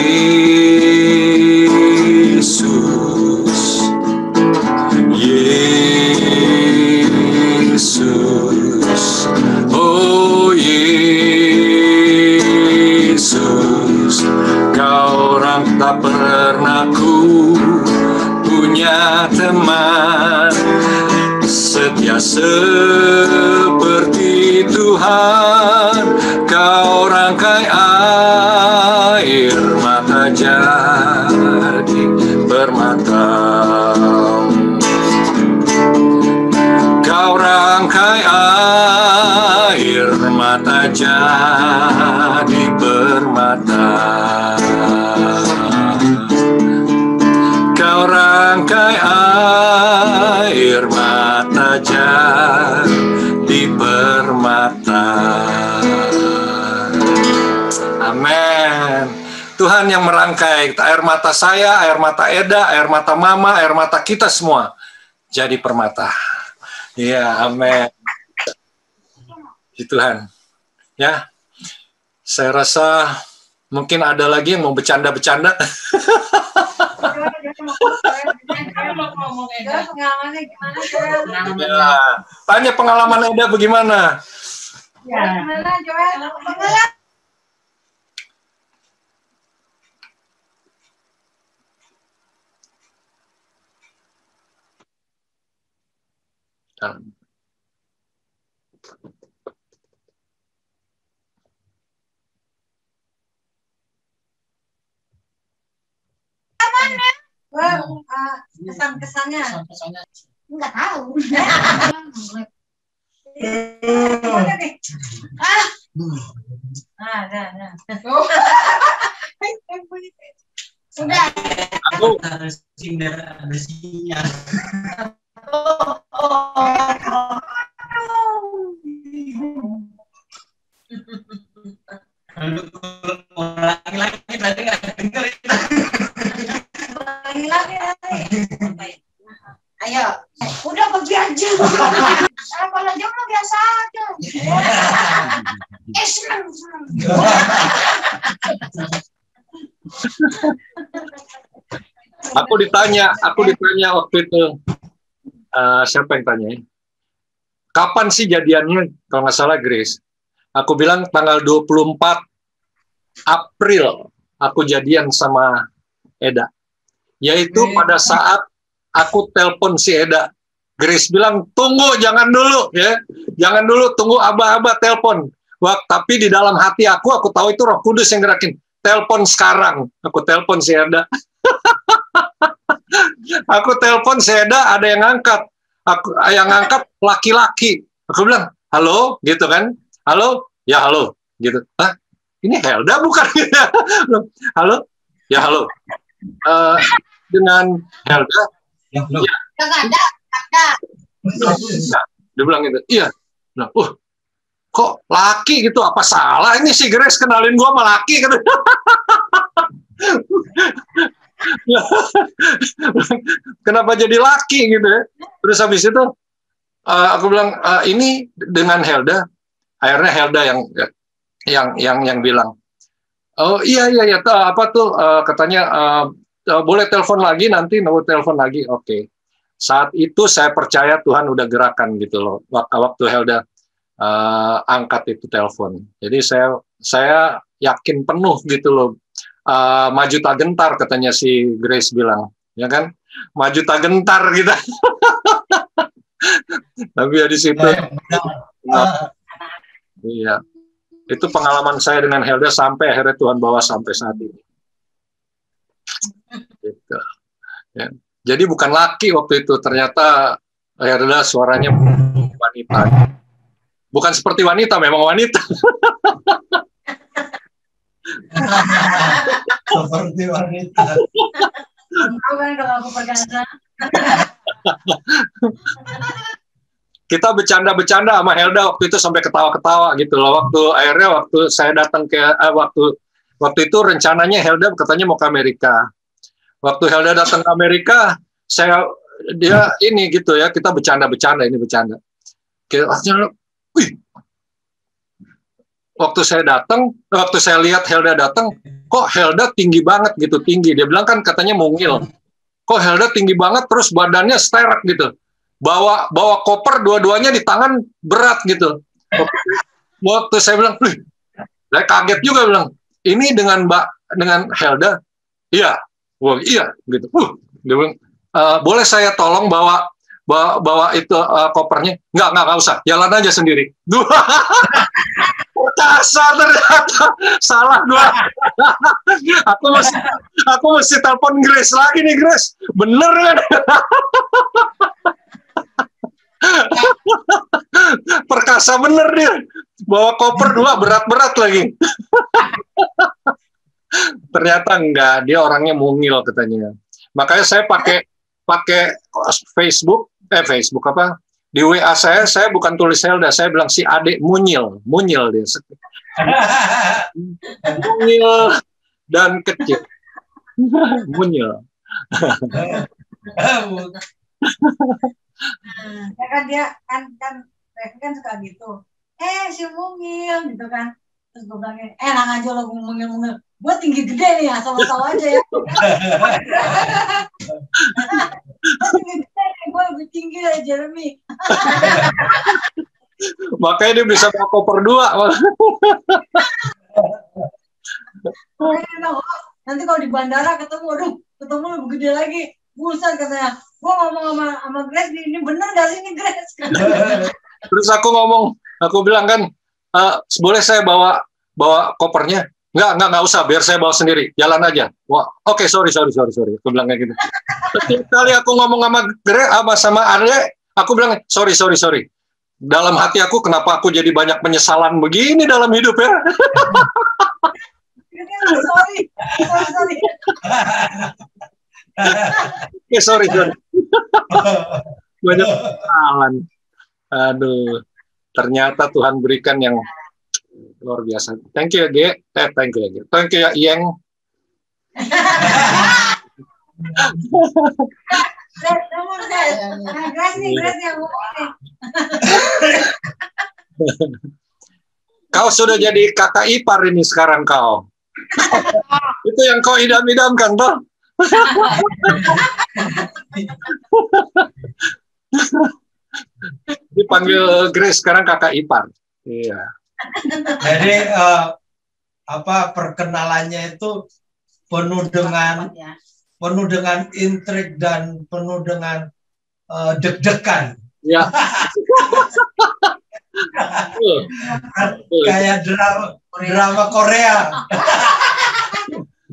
Yesus, oh Yesus, kau orang tak pernah ku punya teman setia seperti Tuhan. Kau rangkai air mata jadi permata. Kau rangkai air mata jadi permata. Kau rangkai air mata jadi permata. Amin. Tuhan yang merangkai air mata saya, air mata Eda, air mata Mama, air mata kita semua jadi permata. Ya, amin. Tuhan. Ya, saya rasa mungkin ada lagi yang mau bercanda-bercanda. Ya, tanya pengalaman Eda bagaimana? Ya. Gimana, Joel? Kesan-kesannya. Enggak tahu. Sudah. Aku ada sinyal. Laki-laki tadi nggak dengar. Laki-laki. Ayo, udah pergi aja. Kalau jomblo biasa aja. Senang. Aku ditanya waktu itu, siapa yang tanya? Kapan sih jadiannya? Kalau nggak salah Grace. Aku bilang tanggal 24 April aku jadian sama Eda. Yaitu pada saat aku telepon si Eda. Grace bilang, tunggu, jangan dulu ya. Jangan dulu, tunggu aba-aba telepon. Wah, tapi di dalam hati aku tahu itu Roh Kudus yang gerakin. Telepon sekarang. Aku telepon si Eda. Aku telepon si Eda, ada yang ngangkat. Yang ngangkat laki-laki. Aku bilang, halo, gitu kan. Halo, ya halo, gitu. Hah? Ini Helda bukan? Halo, ya halo. Dengan Helda, ya. Ada. Dia bilang gitu, iya. Bilang, kok laki gitu? Apa salah ini si Grace kenalin gua sama laki? Gitu. Kenapa jadi laki gitu ya? Terus habis itu aku bilang ini dengan Helda. Akhirnya Helda yang bilang, oh iya apa tuh katanya boleh telepon lagi nanti, mau telepon lagi. Oke. Saat itu saya percaya Tuhan udah gerakan gitu loh. Waktu Helda angkat itu telepon. Jadi saya yakin penuh gitu loh. Maju tak gentar katanya si Grace bilang, ya kan? Maju tak gentar gitu. Tapi ya di situ. Iya. Itu pengalaman saya dengan Helda sampai akhirnya Tuhan bawa sampai saat ini. Gitu. Ya. Jadi bukan laki waktu itu, ternyata Helda suaranya wanita. Bukan seperti wanita, memang wanita. Seperti wanita. Tahu kan kalau aku perkasa. Kita bercanda-bercanda sama Helda waktu itu sampai ketawa-ketawa gitu loh. Waktu saya datang ke waktu itu rencananya Helda katanya mau ke Amerika. Waktu Helda datang ke Amerika, dia ini gitu ya, kita bercanda-bercanda ini bercanda. Waktu saya lihat Helda datang, kok Helda tinggi banget gitu, tinggi. Dia bilang kan katanya mungil. Kok Helda tinggi banget terus badannya sterek gitu. Bawa koper dua-duanya di tangan berat gitu. Waktu saya bilang, saya kaget juga bilang, ini dengan Helda, iya, wah iya gitu. Dia bilang, boleh saya tolong bawa itu kopernya? Nggak usah, jalan aja sendiri. Perkasa ternyata salah gua. aku mesti telepon Grace lagi nih, Grace. Bener kan? Perkasa bener dia. Bawa koper 2 berat-berat lagi. Ternyata enggak, dia orangnya mungil katanya. Makanya saya pakai Facebook apa? Di WA saya bukan tulis Helda, saya bilang si adik munyil dia. Munyil dan kecil. Munyil. Ya kan dia kan suka gitu. Si mungil gitu kan. Terus gue bilangin, enak aja lo mungil. Gue tinggi gede nih, asal-asal aja ya. Gue tinggi gede nih, gue lebih tinggi dari Jeremy. Makanya dia bisa bawa koper 2. Nanti kalau di bandara ketemu lebih gede lagi. Buset katanya, gue ngomong sama Grace, ini bener gak sih ini Grace? Terus aku bilang kan, boleh saya bawa kopernya? Nggak usah, biar saya bawa sendiri, jalan aja. Wah, oke, sorry. Aku bilang kayak gitu. Setiap kali aku ngomong sama Arya, aku bilang sorry. Dalam hati aku, kenapa aku jadi banyak penyesalan begini dalam hidup ya? Sorry. Sorry. Banyak kesalahan. Aduh, ternyata Tuhan berikan yang luar biasa. Thank you ya, Ge. Thank you ya, Iyeng. Kau sudah jadi kakak ipar ini sekarang kau. Itu yang kau idam-idamkan, toh? Dipanggil Grace sekarang kakak ipar. Iya. Jadi perkenalannya itu penuh dengan intrik dan penuh dengan deg-degan. Ya. Kayak drama Korea.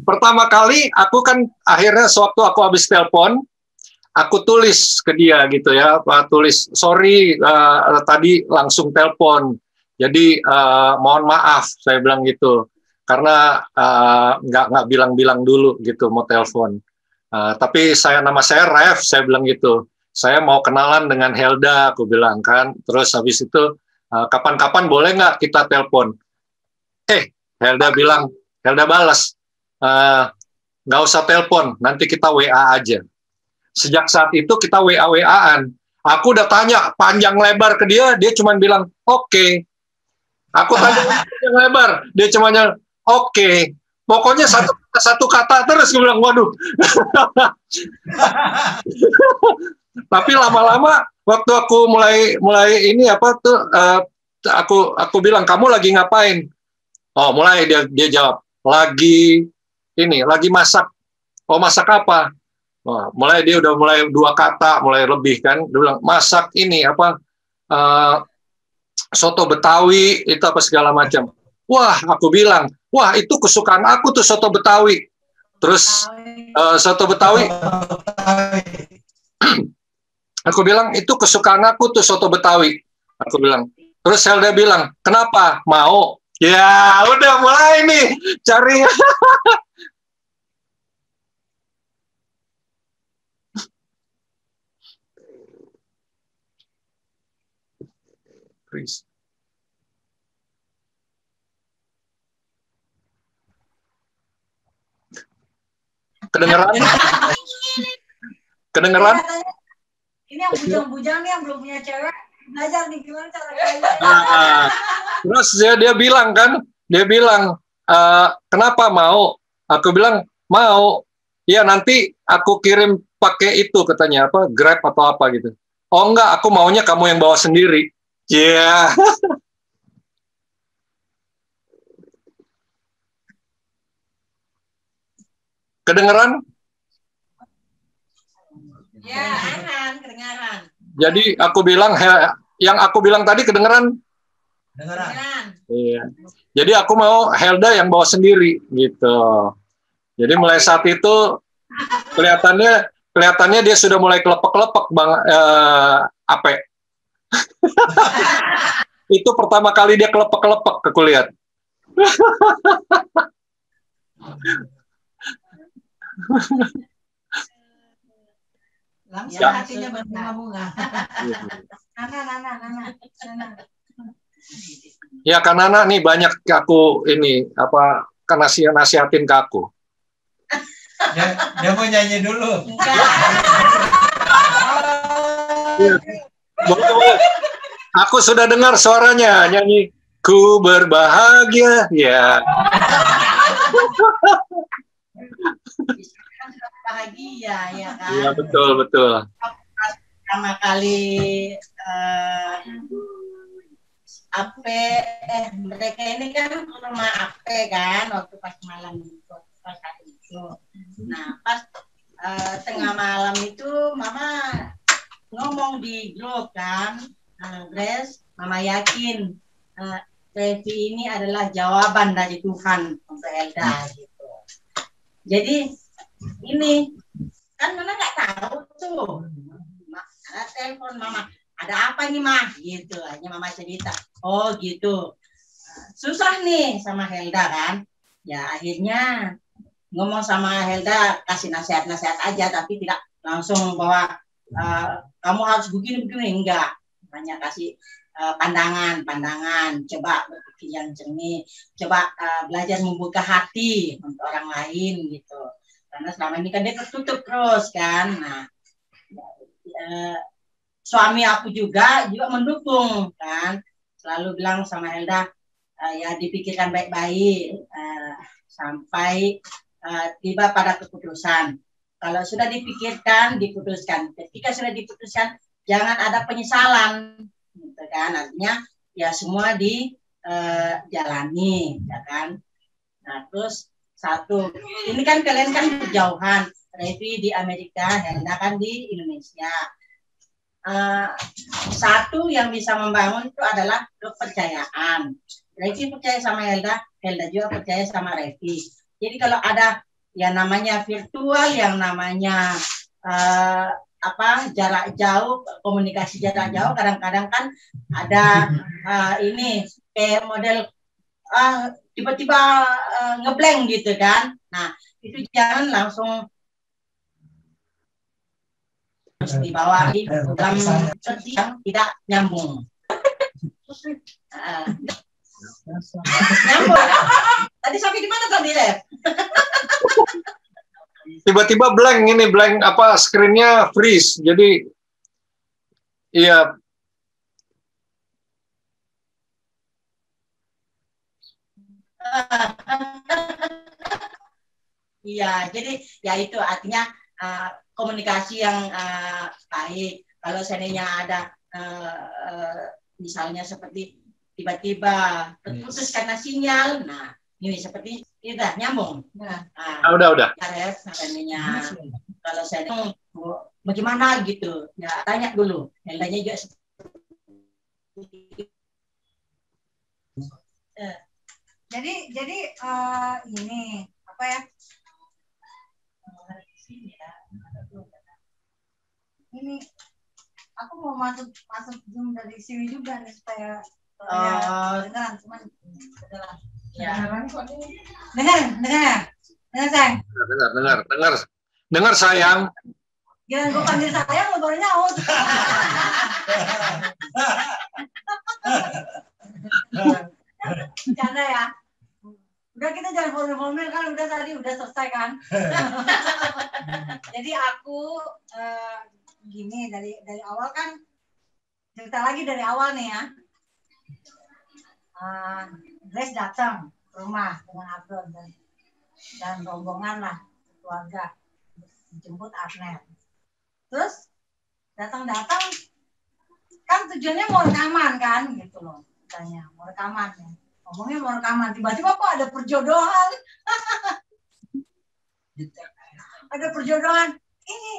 Pertama kali aku kan akhirnya sewaktu aku habis telepon, aku tulis ke dia gitu ya, tulis sorry tadi langsung telepon, jadi mohon maaf, saya bilang gitu, karena nggak bilang-bilang dulu gitu mau telepon, tapi nama saya Rev, saya bilang gitu, saya mau kenalan dengan Helda, aku bilang kan, terus habis itu kapan-kapan boleh nggak kita telepon? Helda balas, nggak usah telepon, nanti kita WA aja. Sejak saat itu kita WA-WA-an. Aku udah tanya panjang lebar ke dia, dia cuma bilang oke. Aku tanya panjang lebar, dia cuma bilang oke. Pokoknya satu kata terus, gue bilang waduh. Tapi lama-lama waktu aku mulai ini aku bilang kamu lagi ngapain? Oh, mulai dia jawab lagi masak. Oh, masak apa? Oh, dia udah mulai 2 kata, mulai lebih kan. Dia bilang masak ini soto Betawi itu apa segala macam. Wah, aku bilang, wah itu kesukaan aku tuh soto Betawi. Terus soto Betawi, aku bilang itu kesukaan aku tuh soto Betawi. Aku bilang. Terus Helda bilang, kenapa? Mau? Ya, udah mulai nih cari. Chris. Kedengeran? Kedengeran? Ini yang bujang-bujang nih yang belum punya cewek belajar nih gimana cara Terus dia bilang kan, dia bilang kenapa mau? Aku bilang mau. Ya nanti aku kirim pakai itu katanya apa Grab atau apa gitu. Oh enggak, aku maunya kamu yang bawa sendiri. Iya. Yeah. Kedengeran? Ya, kedengaran. Jadi aku bilang, yang aku bilang tadi kedengeran? Kedengeran. Iya. Jadi aku mau Helda yang bawa sendiri gitu. Jadi mulai saat itu kelihatannya dia sudah mulai kelepek-kelepek bang Ape. Itu pertama kali dia kelepek-kelepek ke kuliah. Langsung hatinya berbunga-bunga. Nana. Ya kan Nana nih banyak aku ini apa kan nasihatin ke aku. Dia mau nyanyi dulu. Boleh. Aku sudah dengar suaranya nyanyi ku berbahagia ya. Bahagia ya kan. Iya betul. Pertama kali mereka ini kan ke rumah Ape kan waktu pas malam itu pas hari itu. Nah pas tengah malam itu Mama ngomong di grup kan, Grace, Mama yakin Revi ini adalah jawaban dari Tuhan untuk Elda gitu. Jadi ini kan Nana nggak tahu tuh, ada telepon Mama, ada apa nih Mah gitu, hanya Mama cerita. Oh gitu, susah nih sama Helda kan, ya akhirnya ngomong sama Helda kasih nasihat-nasihat aja, tapi tidak langsung bahwa kamu harus begini enggak, hanya kasih pandangan, coba berpikir yang jernih, coba belajar membuka hati untuk orang lain gitu, karena selama ini kan dia tertutup terus kan. Nah suami aku juga mendukung kan, selalu bilang sama Helda ya dipikirkan baik-baik sampai tiba pada keputusan. Kalau sudah dipikirkan, diputuskan. Ketika sudah diputuskan, jangan ada penyesalan, gitu kan? Artinya ya semua dijalani, ya kan? Nah terus satu, ini kan kalian kan berjauhan, Revi di Amerika, Helda kan di Indonesia. Satu yang bisa membangun itu adalah kepercayaan. Revi percaya sama Helda, Helda juga percaya sama Revi. Jadi kalau ada yang namanya virtual, yang namanya jarak jauh, komunikasi jarak jauh, kadang-kadang kan ada ini kayak model tiba-tiba ngeblank gitu kan. Nah itu jangan langsung dibawa di dalam seperti yang tidak nyambung. Nyambung. Tadi sampai di mana tadi, Rev? Tiba-tiba blank apa screen-nya freeze. Jadi iya. Iya, jadi ya itu artinya komunikasi yang baik. Kalau seandainya ada misalnya seperti tiba-tiba terputus karena sinyal, nah ini seperti tidak nyambung. Nah, udah. Ya, seandainya kalau saya bagaimana gitu, ya tanya dulu. Heldanya juga Jadi ini apa ya? Ini aku mau masuk Zoom dari sini juga nih supaya dengar, cuman dengar sayang. Dengar sayang. Jangan gue panggil sayang, lo baru nyaut. Bercanda ya. Udah kita jangan formil-formil kan, udah tadi udah selesai kan. Jadi aku gini dari awal kan, cerita lagi dari awal nih ya. Grace datang ke rumah dengan Abdul dan rombongan lah keluarga dijemput Arnel. Terus datang kan tujuannya mau rekaman kan gitu loh, katanya mau rekaman ya. Ngomongnya mau rekaman, tiba-tiba kok ada perjodohan. Ada perjodohan. Ini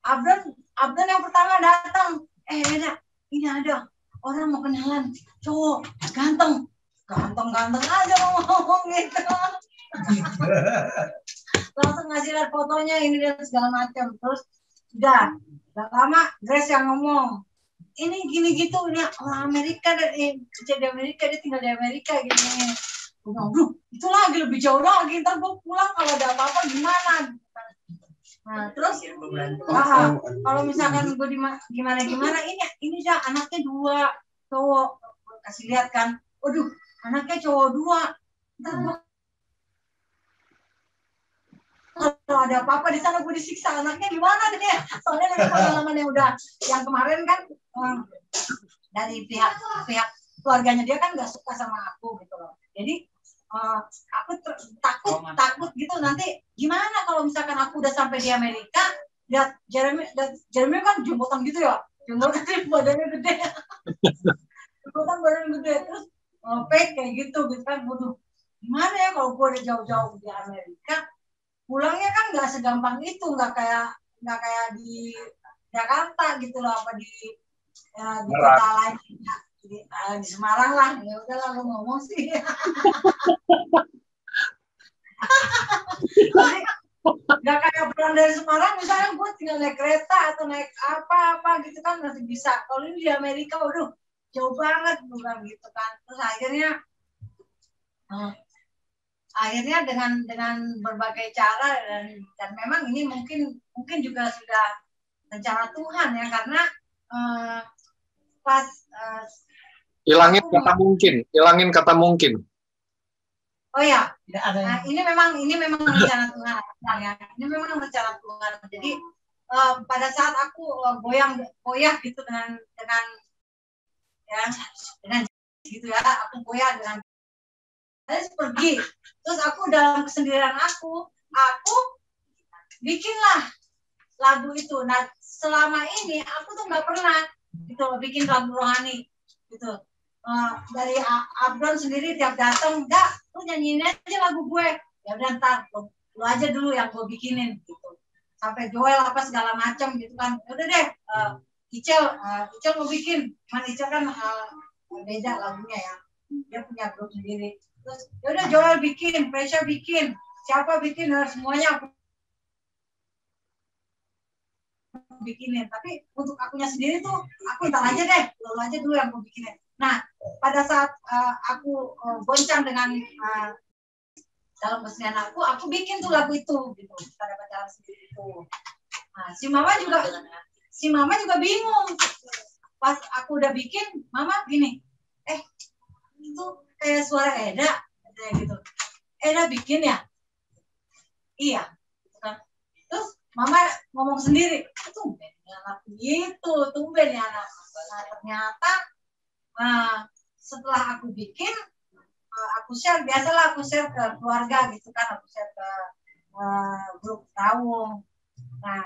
Abdul yang pertama datang. Ini ada orang mau kenalan cowok ganteng aja ngomong gitu. Langsung ngasih lihat fotonya ini dan segala macam. Terus udah gak lama Grace yang ngomong, ini gini gitu, ini orang Amerika dari kerja di Amerika, dia tinggal di Amerika gini. Gue bilang, itu lagi lebih jauh lagi, ntar gue pulang kalau ada apa-apa gimana. Nah terus kalau misalkan gue gimana ini dah anaknya 2 cowok, gue kasih lihat kan, waduh anaknya cowok 2, ntar gue kalau ada apa-apa di sana gue disiksa, anaknya gimana deh? Soalnya dari pengalaman yang kemarin kan dari pihak keluarganya dia kan nggak suka sama aku gitu loh. Jadi aku takut gitu nanti gimana kalau misalkan aku udah sampai di Amerika, lihat Jeremy kan jempotan gitu ya, jempotan badannya gede, jempotan badannya gede, terus fake kayak gitu kan, waduh gimana ya kalau gue udah jauh-jauh di Amerika, pulangnya kan nggak segampang itu, nggak kayak di Jakarta gitu loh, apa di kota lain, di Semarang lah, ya udah lah lu ngomong sih. Jadi nggak kayak pulang dari Semarang misalnya gue tinggal naik kereta atau naik apa gitu kan masih bisa. Kalau ini di Amerika, waduh jauh banget bukan gitu kan. Terus akhirnya dengan berbagai cara dan memang ini mungkin juga sudah rencana Tuhan ya, karena pas hilangin kata mungkin. Oh ya, nah, ini memang rencana Tuhan ya. Ini memang rencana Tuhan. Jadi pada saat aku goyah gitu dengan gitu ya, aku goyah dengan pergi. Terus aku dalam kesendirian aku bikinlah lagu itu. Nah selama ini aku tuh nggak pernah gitu bikin lagu rohani gitu. Dari Abdon sendiri tiap datang, enggak, lu nyanyiin aja lagu gue. Ya udah ntar lu aja dulu yang gue bikinin gitu. Sampai Joel apa segala macam gitu kan. Ya udah deh, Icel mau bikin. Cuman Icel kan beda lagunya ya. Dia punya grup sendiri. Terus ya udah Joel bikin, Presya bikin, siapa bikin, semuanya aku bikinin. Tapi untuk akunya sendiri tuh aku ntar aja deh, lu aja dulu yang gue bikinin. Nah, pada saat aku goncang dengan dalam kesenian aku bikin tuh lagu itu gitu pada pacaran sendiri itu. Nah, si mama juga bingung. Pas aku udah bikin, mama gini, itu kayak suara Eda kayak gitu. Eda bikin ya? Iya. Terus mama ngomong sendiri, tumben ya anak gitu, tumben ya anak. Nah, ternyata setelah aku bikin, aku share ke keluarga gitu kan, aku share ke grup Rawung. Nah,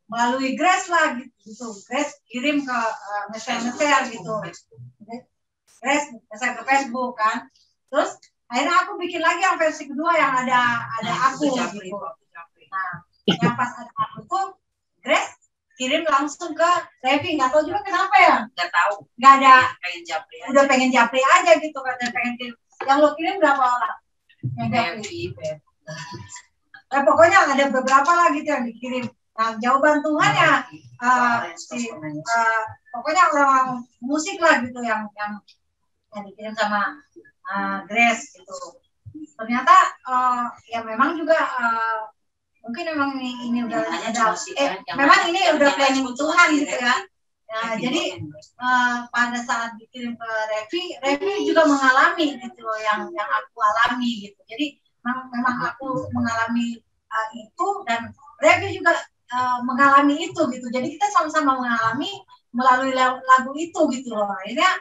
melalui Grace lah gitu, Grace kirim ke messenger gitu, Grace share ke Facebook kan. Terus akhirnya aku bikin lagi yang versi kedua yang ada aku gitu. Nah, yang pas ada aku tuh Grace kirim langsung ke Revi, nggak tahu juga kenapa ya. Nggak tahu. Nggak ada. Pengen japri aja. Udah pengen japri aja gitu kan, pengen kirim. Yang lo kirim berapa orang? Yang japri. Pokoknya ada beberapa lah gitu yang dikirim. Nah, jawaban Tuhannya pokoknya orang musik lah gitu yang dikirim sama Grace gitu. Ternyata ya memang juga mungkin memang ini udah ada memang ini udah planning Tuhan gitu ya. Nah, jadi pada saat dikirim ke Revi juga mengalami gitu yang aku alami gitu. Jadi memang aku mengalami itu dan Revi juga mengalami itu gitu. Jadi kita sama-sama mengalami melalui lagu itu gitu loh. Akhirnya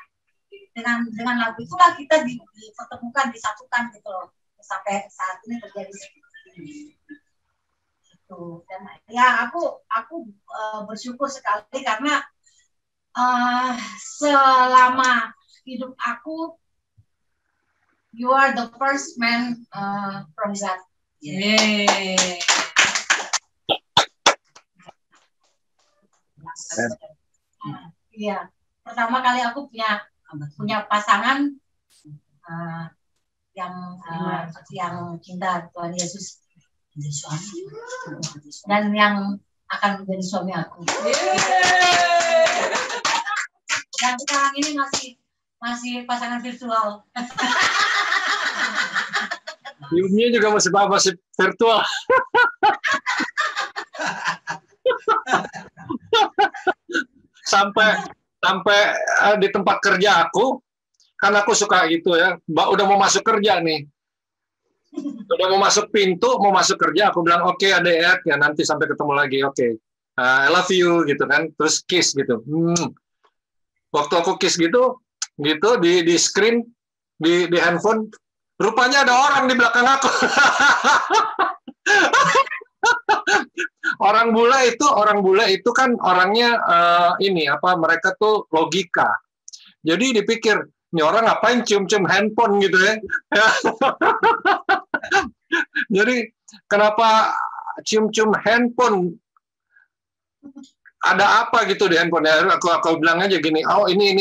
dengan lagu itulah kita dipertemukan, disatukan gitu loh. Sampai saat ini terjadi seperti ini. Gitu. Dan ya aku bersyukur sekali karena selama hidup aku, you are the first man from God. Yeay. Iya, pertama kali aku punya pasangan yang cinta Tuhan Yesus dan yang akan menjadi suami aku. Dan sekarang ini masih pasangan virtual. Yumnya juga masih virtual. sampai di tempat kerja aku, kan aku suka gitu ya, udah mau masuk kerja nih, udah mau masuk pintu, mau masuk kerja, aku bilang oke, adek ya nanti sampai ketemu lagi, oke. I love you gitu kan, terus kiss gitu. Waktu aku kiss gitu di screen di handphone, rupanya ada orang di belakang aku. Orang bule itu kan orangnya mereka tuh logika. Jadi dipikir, ini orang ngapain cium-cium handphone gitu ya. Jadi kenapa cium-cium handphone? Ada apa gitu di handphone? Aku bilang aja gini, oh ini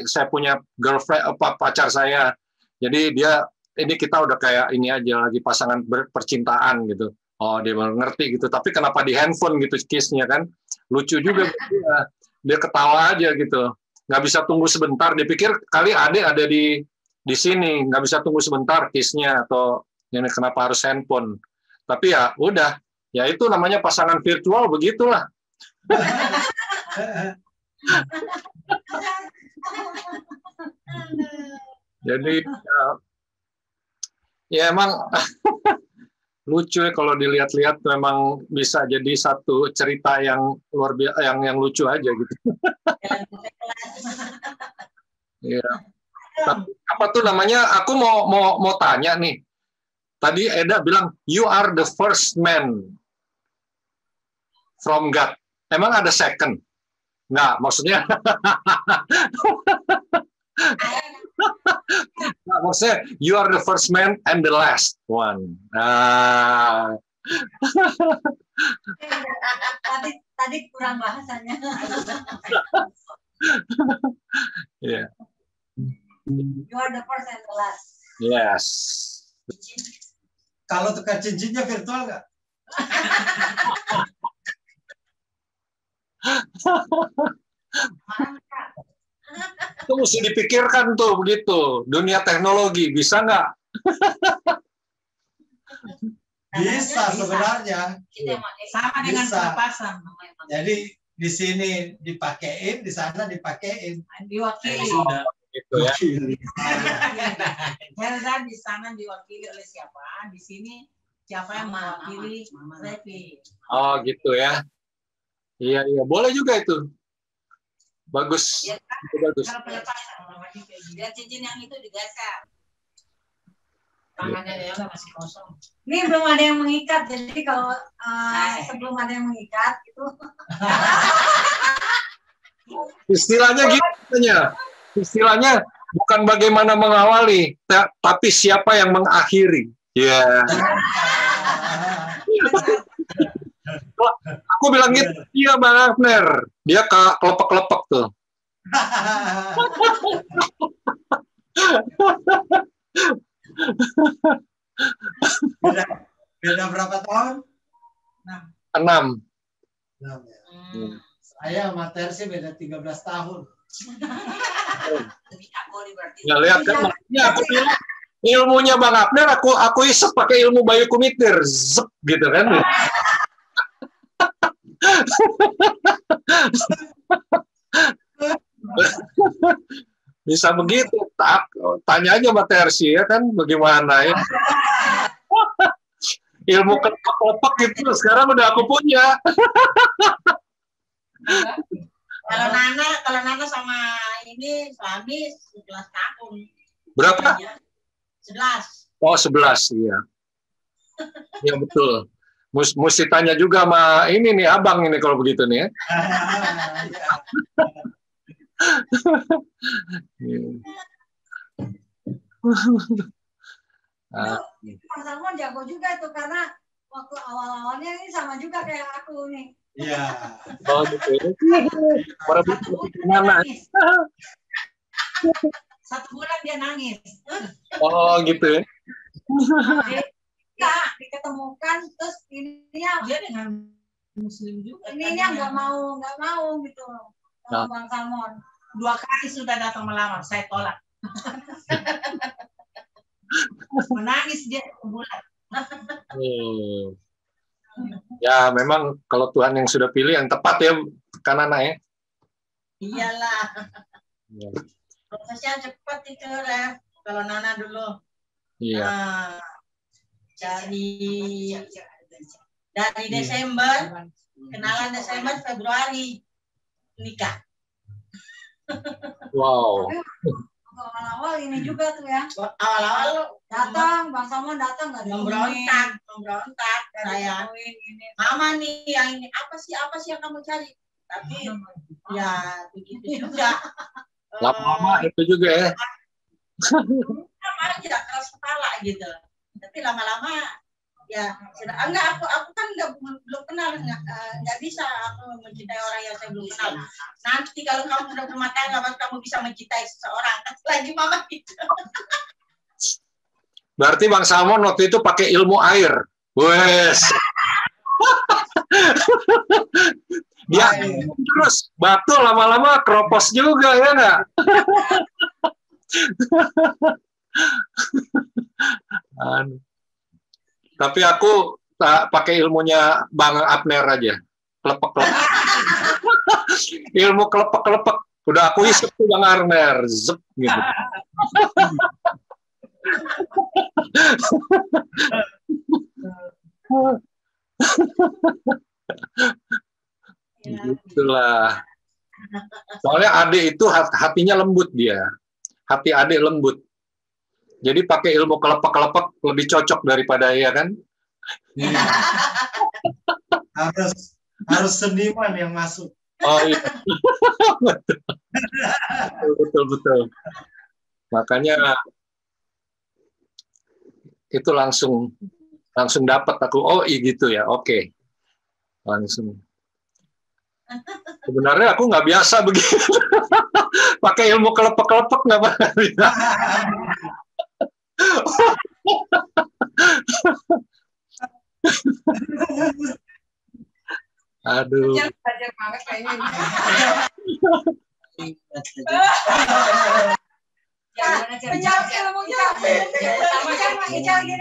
saya punya girlfriend, pacar saya. Jadi ini kita udah kayak ini aja, lagi pasangan percintaan gitu. Oh, dia ngerti gitu. Tapi kenapa di handphone gitu kiss-nya kan? Lucu juga. Dia ketawa aja gitu. Nggak bisa tunggu sebentar. Dia pikir kali adek ada di sini. Nggak bisa tunggu sebentar kiss-nya. Atau ini kenapa harus handphone. Tapi ya udah. Ya itu namanya pasangan virtual, begitulah. Jadi ya emang lucu ya kalau dilihat-lihat, memang bisa jadi satu cerita yang luar biasa, yang lucu aja gitu. Ya. Apa tuh namanya? Aku mau tanya nih. Tadi Eda bilang you are the first man from God. Emang ada second? Nggak, maksudnya. Maksudnya you are the first man and the last one. Tadi kurang bahasanya. Yeah. You are the first and the last. Yes. Kalau tukar cincinnya virtual nggak? Itu mesti dipikirkan tuh begitu. Dunia teknologi bisa nggak? Bisa sebenarnya. Sama dengan pasang. Jadi di sini dipakein, di sana dipakein. Diwakili. Sudah gitu ya. Helda di sana diwakili oleh siapa? Di sini siapa yang mewakili Revi? Oh gitu ya. Iya, boleh juga itu. Bagus. Ya, itu bagus. Kalau pelepasan, lihat cincin yang itu digeser. Tangannya dia masih kosong. Ini belum ada yang mengikat, jadi kalau sebelum ada yang mengikat itu. Istilahnya gitu ya. Istilahnya bukan bagaimana mengawali, tapi siapa yang mengakhiri. Ya. Yeah. Aku bilang gitu, iya Bang Abner. Dia kelepek-kelepek tuh. Beda berapa tahun? 6. Ya. Saya sama Tersi beda 13 tahun. Ya lihat kan, ya, aku bilang, ilmunya Bang Abner, aku isep pakai ilmu Bayu Kumitir, zep gitu kan. Bisa begitu, tanya aja sama Tersi ya kan, bagaimana ya. Ilmu kelepek gitu, sekarang udah aku punya. Kalau Nana sama ini suami 11 tahun. Berapa? 11. Oh 11, iya. Ya betul. Mesti tanya juga sama ini nih, abang ini kalau begitu nih ya. Bang Salmon jago juga tuh karena waktu awal-awalnya ini sama juga kayak aku nih. Iya. Oh gitu. Nangis. 1 bulan dia nangis. Oh gitu ya. Enggak diketemukan terus ininya Dia dengan Muslim juga. Ininya nggak mau gitu. Nah. Bang Salmon. 2 kali sudah datang melamar, saya tolak. Menangis dia sebulan. Ya memang kalau Tuhan yang sudah pilih yang tepat ya kan anak ya. Iyalah. Ya. Prosesnya cepat itu lah. Kalau Nana dulu. Iya. Dari Desember, kenalan Desember, Februari nikah. Wow. Awal-awal ini juga tuh ya. Awal-awal datang, Bang Salmon datang nggak memberontak. Saya, Mama nih yang ini apa sih yang kamu cari? Tapi ya begitu juga. Lama-lama itu juga ya. Sama aja keras kepala gitu. Tapi lama-lama ya sudah enggak aku kan belum kenal nggak bisa aku mencintai orang yang saya belum kenal. Nanti kalau kamu sudah berumah tangga baru kamu bisa mencintai seseorang. Lagi Mama gitu. Berarti Bang Salmon waktu itu pakai ilmu air. Wes. Dia terus batu lama-lama keropos juga ya nggak? Tapi aku pakai ilmunya Bang Abner aja. Kelepek-kelepek. Ilmu kelepek-kelepek. Udah aku isep tuh Bang Abner. Zep gitu. Itulah. Soalnya adik itu hatinya lembut dia. Hati adik lembut. Jadi pakai ilmu kelepek-kelepek lebih cocok daripada ya kan? harus seniman yang masuk. Oh iya. betul. Makanya itu langsung dapat aku. Oh iya gitu ya. Oke. Langsung. Sebenarnya aku nggak biasa begitu. Pakai ilmu kelepek-kelepek nggak pernah bisa. Aduh.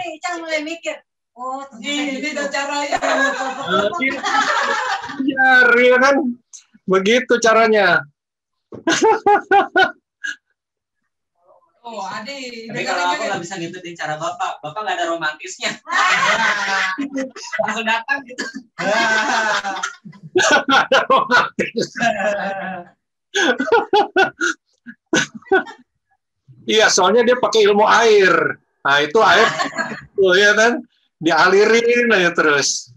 Ical mulai mikir. Oh, ini caranya. Ya kan, begitu caranya. Oh, Adi. Tapi kalau aku nggak bisa ngikutin cara Bapak nggak ada romantisnya. Langsung datang gitu. Ada romantis. Iya, soalnya dia pakai ilmu air. Nah, itu air, tuh ya kan, dialirin aja terus.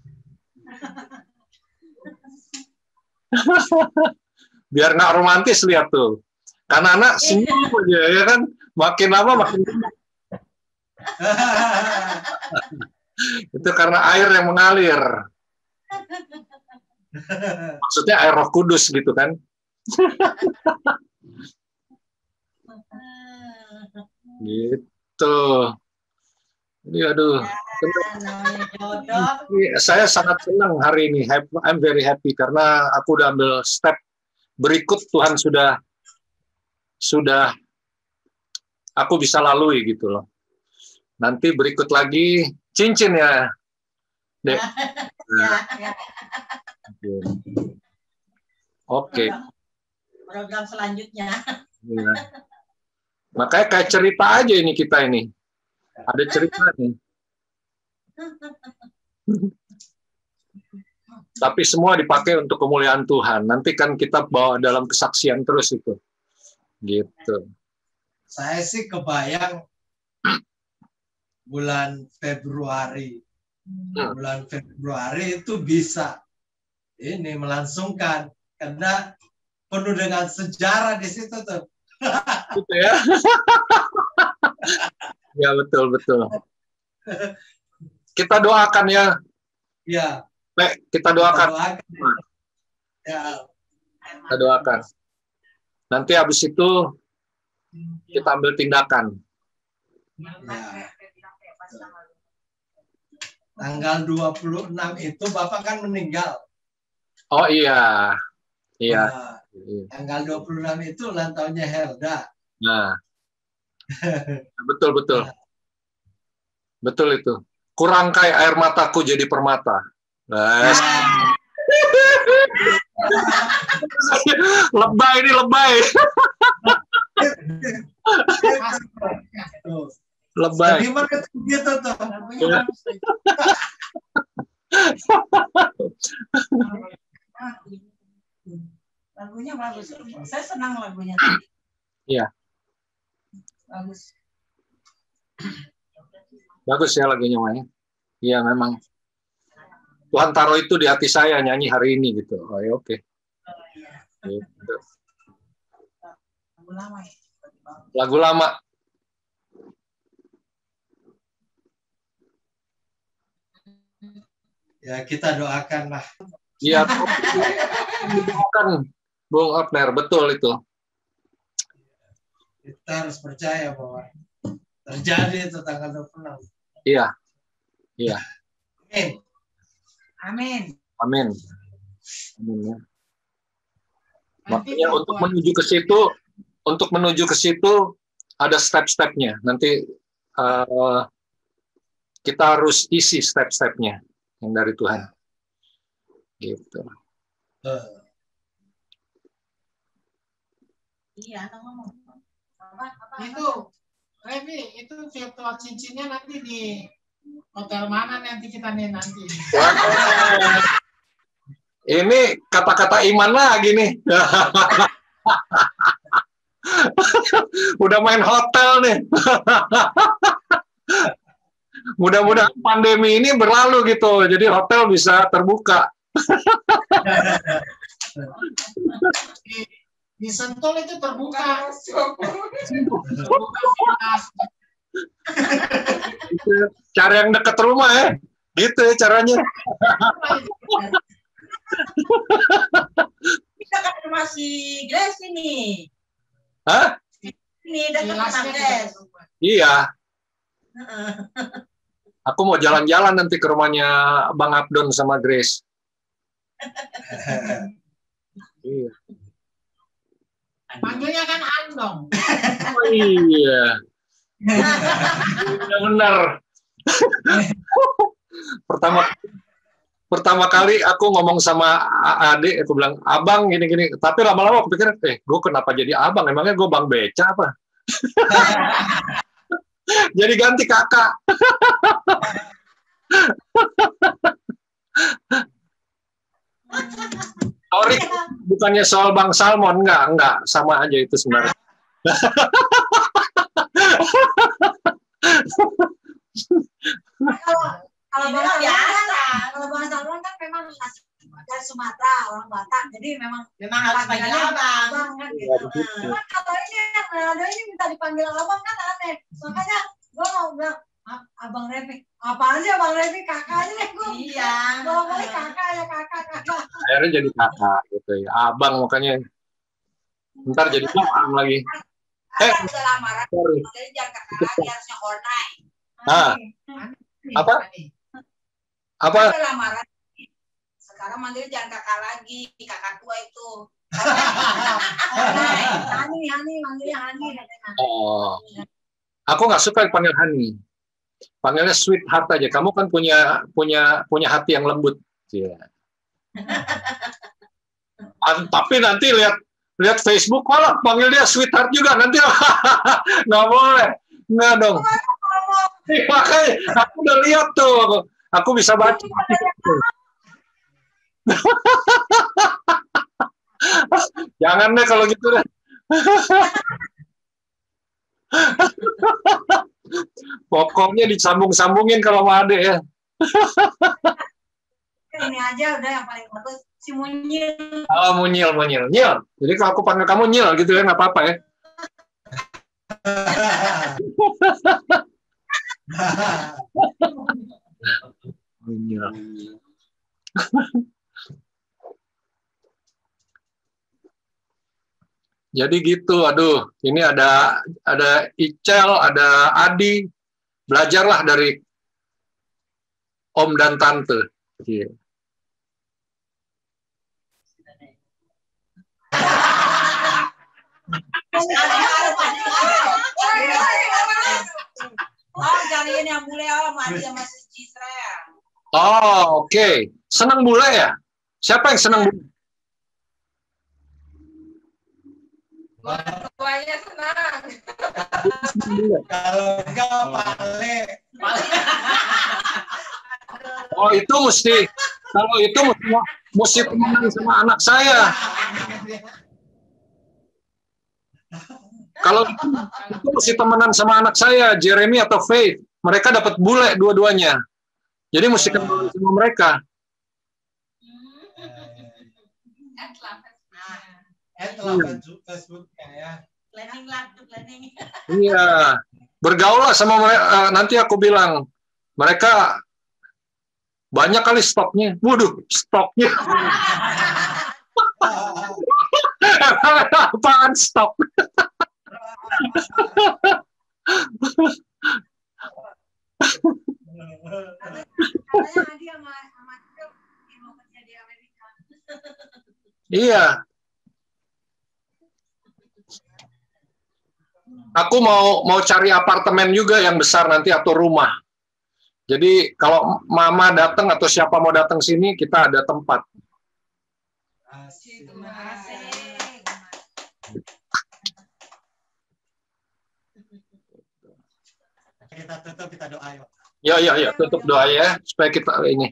Biar nggak romantis lihat tuh. Kan anak senyum aja ya kan, makin lama makin itu karena air yang mengalir. Maksudnya air Roh Kudus gitu kan. Gitu. Ini aduh. Saya sangat senang hari ini. I'm very happy karena aku udah ambil step berikut. Tuhan sudah aku bisa lalui gitu loh. Nanti berikut lagi cincin ya, Dek. Oke. Program selanjutnya. Ya. Makanya kayak cerita aja ini kita ini. Ada cerita nih. Tapi semua dipakai untuk kemuliaan Tuhan. Nanti kan kita bawa dalam kesaksian terus itu. Gitu. Saya sih kebayang bulan Februari. Bulan Februari itu bisa ini melangsungkan karena penuh dengan sejarah di situ tuh. Gitu ya. Ya betul. Kita doakan ya. Ya. Kita doakan. Ya. Kita doakan. Nanti habis itu kita ambil tindakan. Ya. Tanggal 26 itu Bapak kan meninggal. Oh iya. Iya. Nah, tanggal 26 itu ulang tahunnya Helda. Nah. Betul. Betul itu. Kurangkai air mataku jadi permata. Nah. Lebay ini lebay. Lebay. Gimana gitu tuh? Lagunya bagus. Saya senang lagunya. Iya. Bagus. Bagus ya lagunya, Mai. Iya memang. Tuhan taruh itu di hati saya nyanyi hari ini gitu. Oh ya oke. Gitu. Lagu lama ya. Lagu lama. Ya kita doakan lah. Iya. Doakan Bung Otner, betul itu. Kita harus percaya bahwa terjadi itu tanggal 26. Iya. Amin. Amin. Ya. Makanya untuk menuju ke situ ada step-stepnya. Nanti kita harus isi step-stepnya yang dari Tuhan. Gitu. Iya, ngomong. Itu, Revi, itu virtual cincinnya nanti di hotel mana nanti kita nih nanti? Ini kata-kata iman lagi nih. Udah main hotel nih. Mudah-mudahan pandemi ini berlalu gitu, jadi hotel bisa terbuka. Di Sentul itu terbuka. Cari yang dekat rumah ya, gitu ya caranya. Kita kan masih Grace ini. Hah? Ini dekat sama Grace. Iya. Aku mau jalan-jalan nanti ke rumahnya Bang Abdon sama Grace. Iya. Panggilnya kan Andong. Oh, iya. Benar. Pertama kali aku ngomong sama adik, aku bilang abang gini-gini. Tapi lama-lama aku pikir, gue kenapa jadi abang? Emangnya gue bang beca apa? Jadi ganti kakak. Sorry, bukannya soal Bang Salmon, enggak, sama aja itu sebenarnya. Kalau Bang biasa, kalau Bang Salmon kan memang dari Sumatera, orang Batak, jadi memang harus panggil abang. Gitu. Kalau ini minta dipanggil abang kan aneh, makanya gue mau bilang Abang Revi. Apaan sih Abang Revi? Kakaknya gue. Iya. Ngomongnya kakak ya kakak. Akhirnya jadi kakak gitu ya. Abang makanya. Ntar jadi abang lagi. Udah lamaran. Jadi jangan kakak lagi, harusnya Hornai. Apa? Apa? Udah lamaran. Sekarang manggil jangan kakak lagi, kakak tua itu. Hani, manggilnya Hani. Oh. Aku nggak suka dipanggil Hani. Panggilnya sweetheart aja. Kamu kan punya hati yang lembut. Yeah. Tapi nanti lihat Facebook malah panggil dia sweetheart juga nanti nggak boleh, nggak dong. Makanya aku udah lihat tuh, aku bisa baca. Jangan deh kalau gitu deh. Pokoknya disambung-sambungin kalau mau ada ya. Ini aja udah yang paling bagus si Munyil. Oh, Munyil. Jadi kalau aku panggil kamu Nyil gitu ya nggak apa-apa ya. Munyil. Jadi gitu, aduh, ini ada Icel, ada Adi, belajarlah dari Om dan Tante. Yeah. Oh, kalian yang bule mati sama si Citra. Oh, oke. Senang bule ya? Siapa yang senang bule? Tuanya senang. Kalau enggak Pale. Oh, itu mesti. Kalau itu mesti temenan sama anak saya. Kalau itu mesti temenan sama anak saya, Jeremy atau Faith. Mereka dapat bule dua-duanya. Jadi mesti kenal sama mereka. Facebooknya ya. Planning. Iya. Bergaul lah sama mereka. Nanti aku bilang, mereka banyak kali stoknya. Waduh, stoknya. Apaan stok? Iya. Aku mau cari apartemen juga yang besar nanti atau rumah. Jadi kalau mama datang atau siapa mau datang sini, kita ada tempat. Terima kasih. Kita tutup, kita doa yuk. Ya, tutup doa ya supaya kita ini.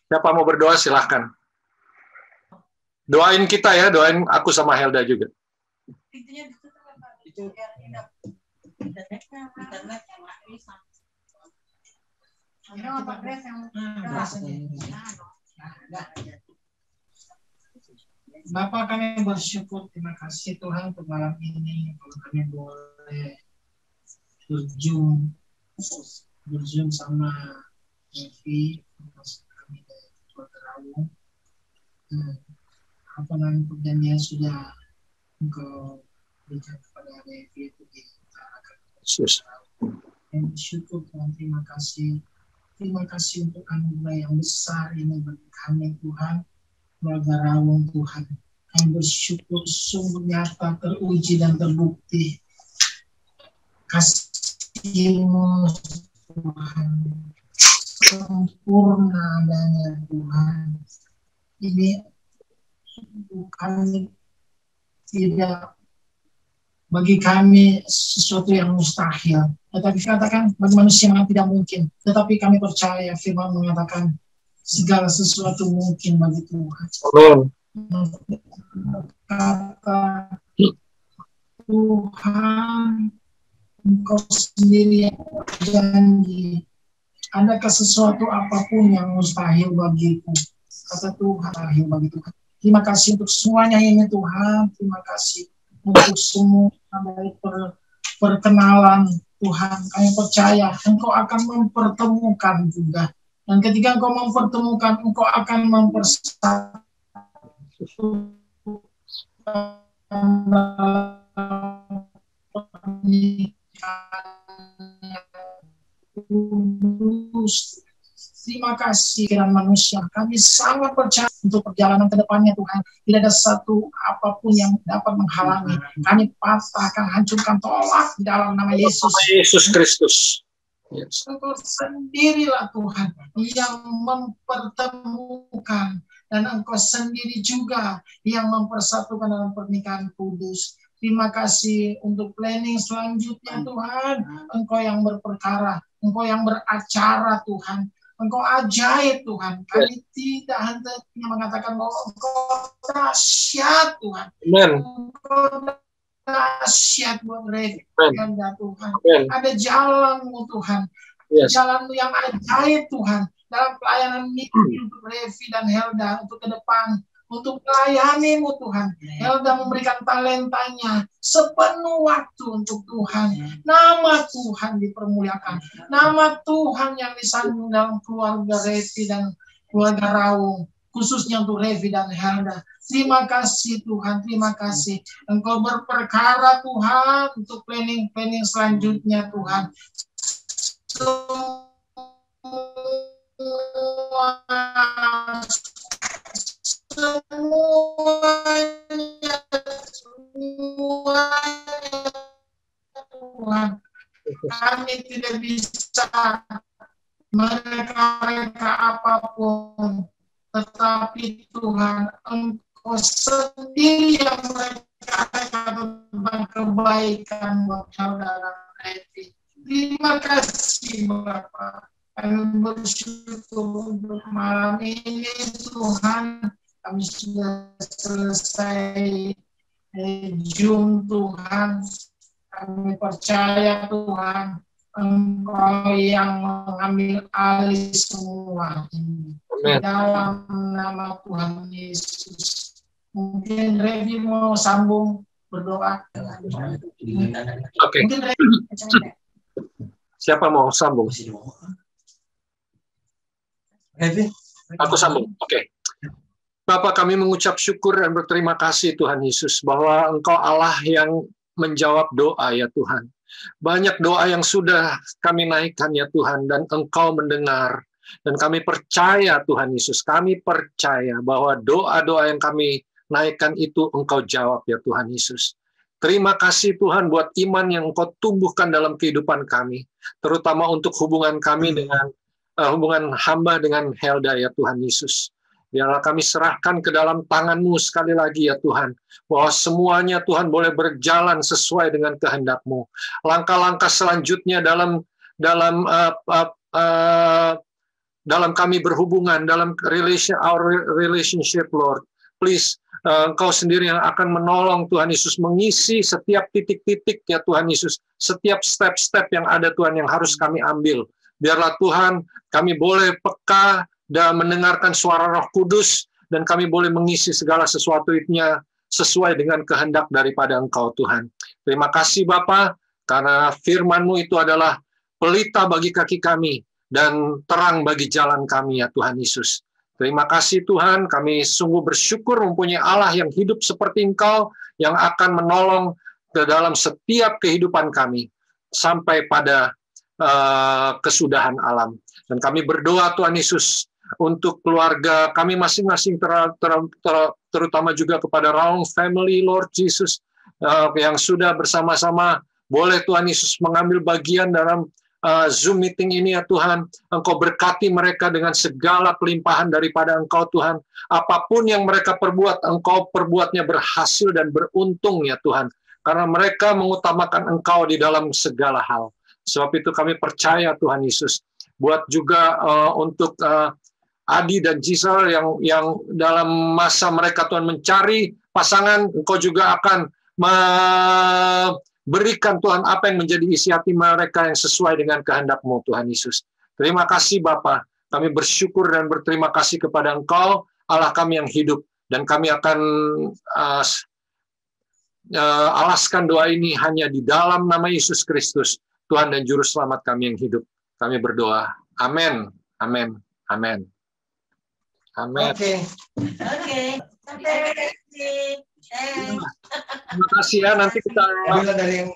Siapa mau berdoa silahkan. Doain kita ya, doain aku sama Helda juga. Pintunya ditutup apa? Itu Internetnya nggak bisa. Ada apa Grace yang Bapak, kami bersyukur, terima kasih Tuhan untuk malam ini kalau kami boleh berjum sama Evi, kami dari keluarga Rawung. Apa namanya perjanjian sudah engkau berikan kepada Evi itu diutarakan. Dan bersyukur Tuhan, terima kasih untuk anugerah yang besar ini bagi kami Tuhan, keluarga Rawung Tuhan. Kami bersyukur sungguh nyata, teruji dan terbukti kasih-Mu Tuhan, sempurna adanya Tuhan. Ini bukan tidak bagi kami sesuatu yang mustahil, tetapi katakan bagi manusia yang tidak mungkin. Tetapi kami percaya firman mengatakan segala sesuatu mungkin bagi Tuhan. Kata Tuhan, Engkau sendiri yang berjanji, adakah sesuatu apapun yang mustahil bagiku? Kata Tuhan, mustahil bagi Tuhan. Terima kasih untuk semuanya ini Tuhan. Terima kasih untuk semua dari perkenalan Tuhan. Kami percaya Engkau akan mempertemukan juga. Dan ketika Engkau mempertemukan, Engkau akan mempersatukan Terima kasih Tuhan manusia. Kami sangat percaya untuk perjalanan ke depannya Tuhan. Tidak ada satu apapun yang dapat menghalangi. Kami patahkan, hancurkan, tolak di dalam nama Yesus. Yesus Kristus. Yes. Engkau sendirilah Tuhan yang mempertemukan, dan Engkau sendiri juga yang mempersatukan dalam pernikahan kudus. Terima kasih untuk planning selanjutnya Tuhan. Engkau yang berperkara, Engkau yang beracara Tuhan. Engkau ajaib Tuhan. Kami tidak hanya mengatakan bahwa Engkau dahsyat Tuhan. Engkau dahsyat buat mereka Tuhan. Ada jalanmu Tuhan. Jalanmu yang ajaib Tuhan. Dalam pelayanan ini untuk Revi dan Helda untuk ke depan. Untuk melayani-Mu Tuhan. Helda memberikan talentanya sepenuh waktu untuk Tuhan. Nama Tuhan dipermuliakan. Nama Tuhan yang disandung dalam keluarga Revi dan keluarga Raung. Khususnya untuk Revi dan Helda. Terima kasih Tuhan, terima kasih. Engkau berperkara Tuhan untuk planning-planning selanjutnya Tuhan. Semuanya Tuhan, kami tidak bisa mereka apapun, tetapi Tuhan Engkau sendiri yang mereka tentang kebaikan buat saudara Revi. Terima kasih Bapak. Kami bersyukur untuk malam ini Tuhan. Kami sudah selesai Zoom Tuhan. Kami percaya Tuhan Engkau yang mengambil alih semua ini. Dalam nama Tuhan Yesus. Mungkin Revi mau sambung berdoa. Oke. Siapa mau sambung? Revi? Aku sambung. Oke. Bapak, kami mengucap syukur dan berterima kasih Tuhan Yesus bahwa Engkau Allah yang menjawab doa ya Tuhan. Banyak doa yang sudah kami naikkan ya Tuhan, dan Engkau mendengar. Dan kami percaya Tuhan Yesus, kami percaya bahwa doa-doa yang kami naikkan itu Engkau jawab ya Tuhan Yesus. Terima kasih Tuhan buat iman yang Engkau tumbuhkan dalam kehidupan kami, terutama untuk hubungan kami dengan hubungan hamba dengan Helda ya Tuhan Yesus. Biarlah kami serahkan ke dalam tangan-Mu sekali lagi ya Tuhan, bahwa semuanya Tuhan boleh berjalan sesuai dengan kehendak-Mu. Langkah-langkah selanjutnya dalam kami berhubungan, dalam relationship Lord, please Engkau sendiri yang akan menolong Tuhan Yesus, mengisi setiap titik-titik ya Tuhan Yesus, setiap step-step yang ada Tuhan yang harus kami ambil. Biarlah Tuhan kami boleh peka dan mendengarkan suara Roh Kudus, dan kami boleh mengisi segala sesuatunya sesuai dengan kehendak daripada Engkau Tuhan. Terima kasih Bapa, karena firman-Mu itu adalah pelita bagi kaki kami dan terang bagi jalan kami ya Tuhan Yesus. Terima kasih Tuhan, kami sungguh bersyukur mempunyai Allah yang hidup seperti Engkau, yang akan menolong ke dalam setiap kehidupan kami sampai pada kesudahan alam. Dan kami berdoa Tuhan Yesus untuk keluarga kami masing-masing, terutama juga kepada Raung Family, Lord Jesus, yang sudah bersama-sama boleh Tuhan Yesus mengambil bagian dalam Zoom meeting ini ya Tuhan. Engkau berkati mereka dengan segala kelimpahan daripada Engkau Tuhan. Apapun yang mereka perbuat, Engkau perbuatnya berhasil dan beruntung ya Tuhan, karena mereka mengutamakan Engkau di dalam segala hal. Sebab itu kami percaya Tuhan Yesus, buat juga untuk Adi dan Giselle yang dalam masa mereka Tuhan mencari pasangan, Engkau juga akan berikan Tuhan apa yang menjadi isi hati mereka yang sesuai dengan kehendak-Mu Tuhan Yesus. Terima kasih Bapa, kami bersyukur dan berterima kasih kepada Engkau, Allah kami yang hidup, dan kami akan alaskan doa ini hanya di dalam nama Yesus Kristus, Tuhan dan Juru Selamat kami yang hidup. Kami berdoa. Amin. Amin. Amin. Amin. Oke. Terima kasih ya. Nanti kita dari yang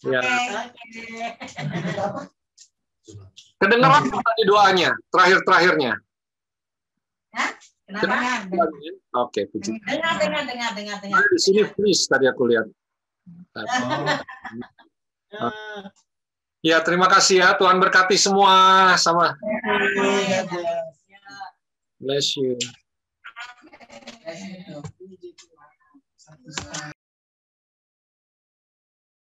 ya. Kedengeran tadi doanya, terakhirnya. Kenapa? Oke, puji. Dengar. Di sini please tadi aku lihat. Ya, terima kasih ya. Tuhan berkati semua sama. Bless you.